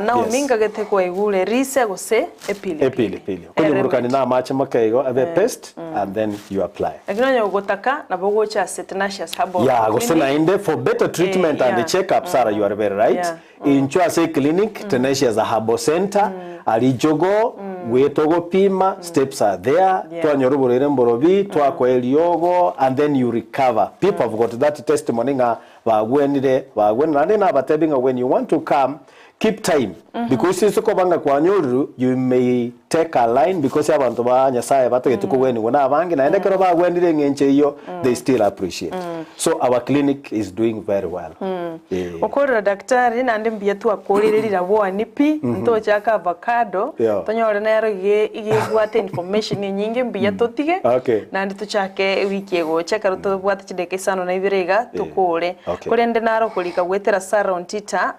Now minga gete kwa igule rise gose pilipili. Kwenye burukani na mache makaigo ave paste and then you apply. Aginonya ugotaka na bogo cha Tanecious Herbal. Yeah, gose na inde for better treatment and the check-up, Sarah, you are very right. In Chwase Clinic, Tanecious Herbal Center, alijogo, wetogo pima, steps are there, tuanyoruburere mborobi, tuako eliogo, and then you recover. People have got that testimony nga wagwenire, wagwenire na batebinga when you want to come, keep time. Because isuko banga kwa nyoru, you may take a line because abantu ba nyasaye bategetuko weni wona abangi na endekero ba gwendire ngenche iyo they still appreciate. So our clinic is doing very well. Okora daktari na ndimbiye tu akoririra bwa nipi nto chaka avocado tonyore na ige gwate information nyingi mbiye totige na ndi tuchake wiki ego chaka ruto bwate chideke sano na ibirega tukore kuri ende naro kulika gwetera Sarah Tita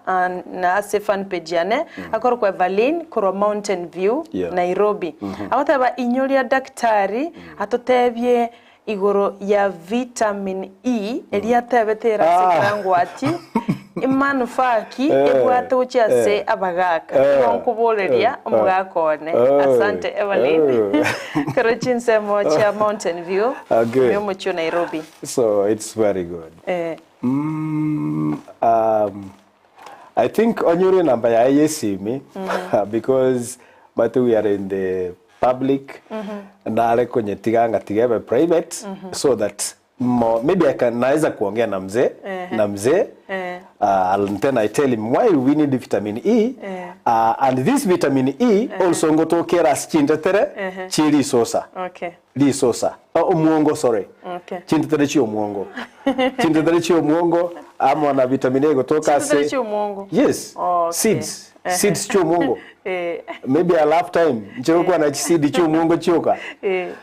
na fan page yane akoro kwa Evelyn kuro Mountain View Nairobi. Awataba inyoria daktari atotebye igoro ya vitamin E eliatebetera sekangwati imanufaki ebwate uchiase abagaka onkuboleria omugakone. Asante Evelyn. Karochinse mocha Mountain View yomocho Nairobi. So it's very good. I think onyure namba ya yesimi because but we are in the public na kwenye tiganga tigebe private so that maybe I can naweza kuongea na mzee and then I tell him why we need vitamin E and this vitamin E also ngotokera chintetere chiri sosa li sosa umuongo chintetere chi umuongo chintetere chi umuongo ama na vitamin E gotoka se yes seeds chi umuongo maybe a lifetime nchero kwa na seed chi umuongo choka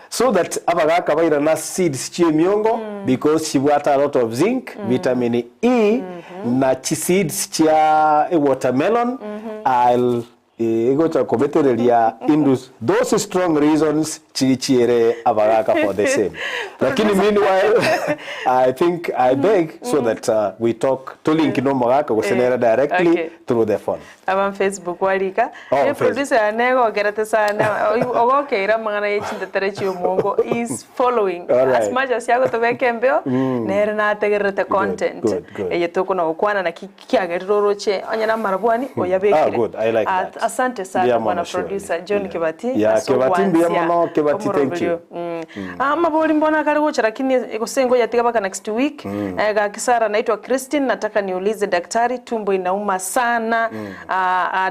so that abagaka baira na seeds chi miongo because she got a lot of zinc vitamin E na seeds cha watermelon I'll ego cha kobetereria indus those strong reasons chichiere abagaka for the same. Lakini meanwhile I think I beg so that we talk to link no magaka gosenera directly through the phone. Aba Facebook walika producer anego gerate sana ogokeira mangana yechindetere chiumongo is following as much as yago to bekembeo nere na tegerete content yetuko na okwana na kiageriro roche onyana marabwani oyabekire. Good, I like that. Asante sana bwana producer John Kibati. Yeah, Kibati mbiamono Kibati, thank you. Maboli mbona kali gocha lakini ikusengo yatiga baka next week. Ga kisara naitwa Christine, nataka niulize daktari, tumbo inauma sana.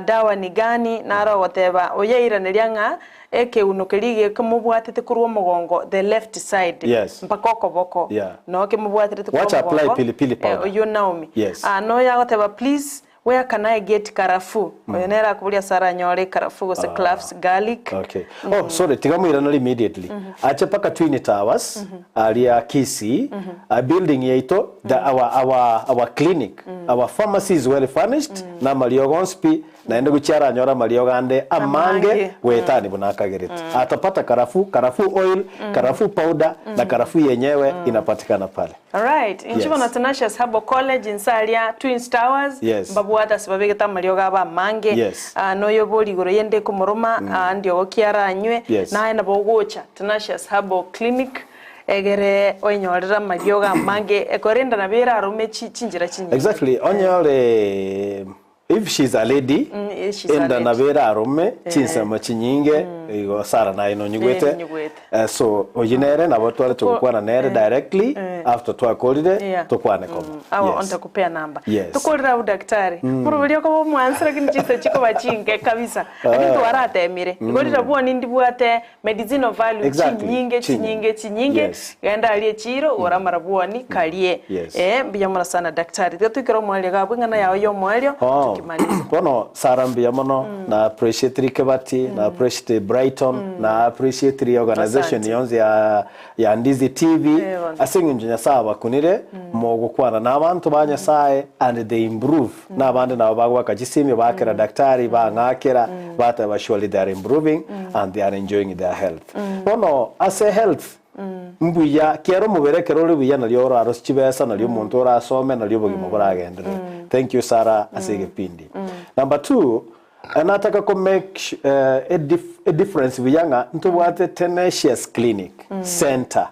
Dawa ni gani nara whatever oyaira nelianga eke unokelige kumubwatete kurwo mugongo the left side mpaka okoboko no ke mubwatete kurwo mugongo. Watch apply pili powder. You know me. No ya whatever please. Where can I get karafu? Oyonera kubulia sara nyore karafu gose cloves, garlic. Okay. Oh, sorry, tigamwira immediately. Acha paka Twin Towers, alia Kisi, a building yeito, our clinic, our pharmacy is well furnished, na Mariogonspi, na ende guchara nyora Mariogande, amange, wetani bunaka gerit. Atapata karafu oil, karafu powder, na karafu yenyewe inapatikana pale. Alright, inchiba na Tanecious Herbal-College insalia Twin Towers, babuata sibabegeta Marioga ba mange, no yoboli goro yende kumuruma, ndio okiara anywe, na ena bogocha Tanecious Herbal Clinic, egere onyorera Marioga mange, ekorenda na bera arume chinjira. Exactly, onyore if she's a lady, enda na bera arume chinsa machinyinge, igo sara na ino nyugwete. So ojinere na batwale tukwana nere directly after twakolide tukwane koma. Awo onta kupea namba. Tukolira udaktari. Murubulio ko mwansira kinchise chiko bachinge kabisa. Lakini twarate emire. Ngolira bwoni ndi bwate medicinal value chinyinge. Genda aliye chiro ora marabwoni kalie. Mbiyamura sana daktari. Tukiro mwali gabwe ngana yawo yo mwalio. Bono Sarambi Amono, na appreciate Kibati, na appreciate Brighton, na appreciate the organization ya Ndizi TV. Asinga njinya sawa kunire mogo kwana na abantu banyasaye and they improve. Na abandi na bagwa kajisimi bakera daktari ba ngakera bata surely they are improving and they are enjoying their health. Bono as a health mbuya kero mubere kero libuya na liora aroschibesa na liyo muntu ora asome na liyo bugimo buragendere. Thank you Sarah asige pindi. Number 2, anataka ko make a difference biyanga ntubwate Tanecious Clinic Center.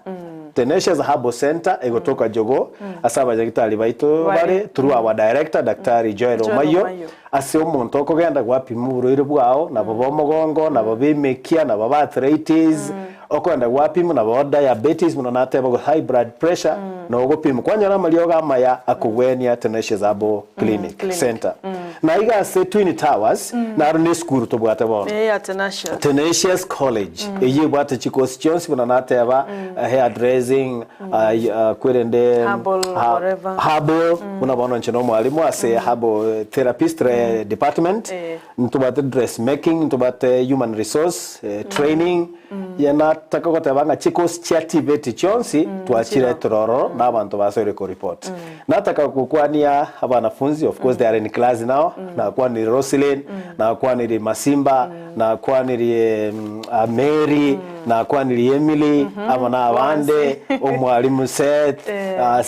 Tanecious Herbal Center egotoka jogo asaba jagitali baito bare through our director Dr. Joel Omayo ase omuntu okogenda gwapima uburoire bwao na babo mogongo na babimekia na baba arthritis okwenda gwapima na baba diabetes muno nateba high blood pressure no ogopima kwanyora Marioga maya akugwenia Tanecious Herbal Clinic Center na iga se Twin Towers na rune school to bwate bo Tanecious College eye bwate chikosi chonsi muno nateba hair dressing kwirende herbal muno bono nchino mwalimu ase herbal therapist department ntubate dressmaking ntubate human resource training yana takakota banga chikosi chiativate chonsi tuachire tororo na abantu basore ko report nataka kukwania abanafunzi of course they are in class now na kwa ni Roselyn na kwa ni Masimba na kwa ni Mary na kwa ni Emily abana abande omwalimu Seth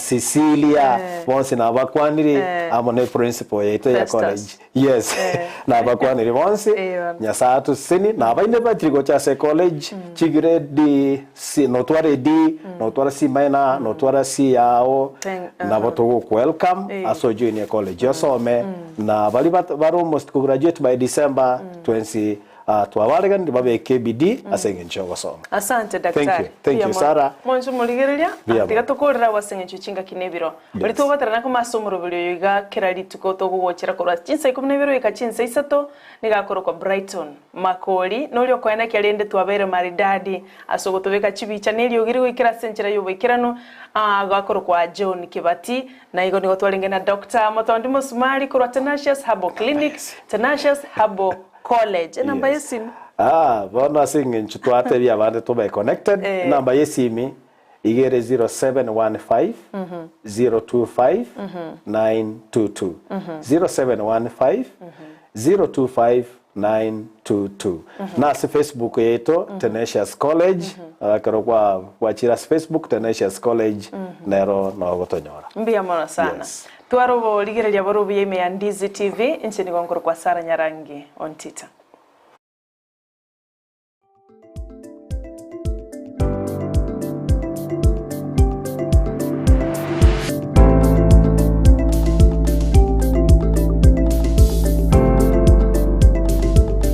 Cecilia bonse na bakwaniri amone principal yeto ya college na bakwaniri bonse nyasatu sini na bainde batrigo cha college chigire di si notware di notware si maina notware si yao na boto welcome aso junior college yosome na bali baro almost to graduate by December 20 tuwawalega ndi babe KBD asenge nchogo soma. Asante daktari. Thank you Sarah. Mwanzo muligerelia atiga tukorera wasenge chuchinga kinebiro. Bali tuwabatara nako masomero bilyo yiga kerali tukoto guwochera korwa chinsa 12 ikachinsa isato nigakoro kwa Brighton makoli nolyo kwena kyalende twabere maridadi asogotobeka chibicha nelyo giri wikira senchera yo wikirano agakoro kwa John Kibati na igo nigo twalenge na Dr. Motondi Musumali korwa Tanecious Herbal Clinic Tanecious Herbal College. Namba yesimu? Bona singe nchutwate bya bande tobe connected. Namba yesimi igere 0715 025 922. 0715 025 922 na si Facebook yeto Tanecious College kero kwa chira Facebook Tanecious College nero no gotonyora mbia mono sana twarobo ligereria borubi yeme ya Ndizi TV nchini gongoro kwa Sara Nyarangi on Twitter.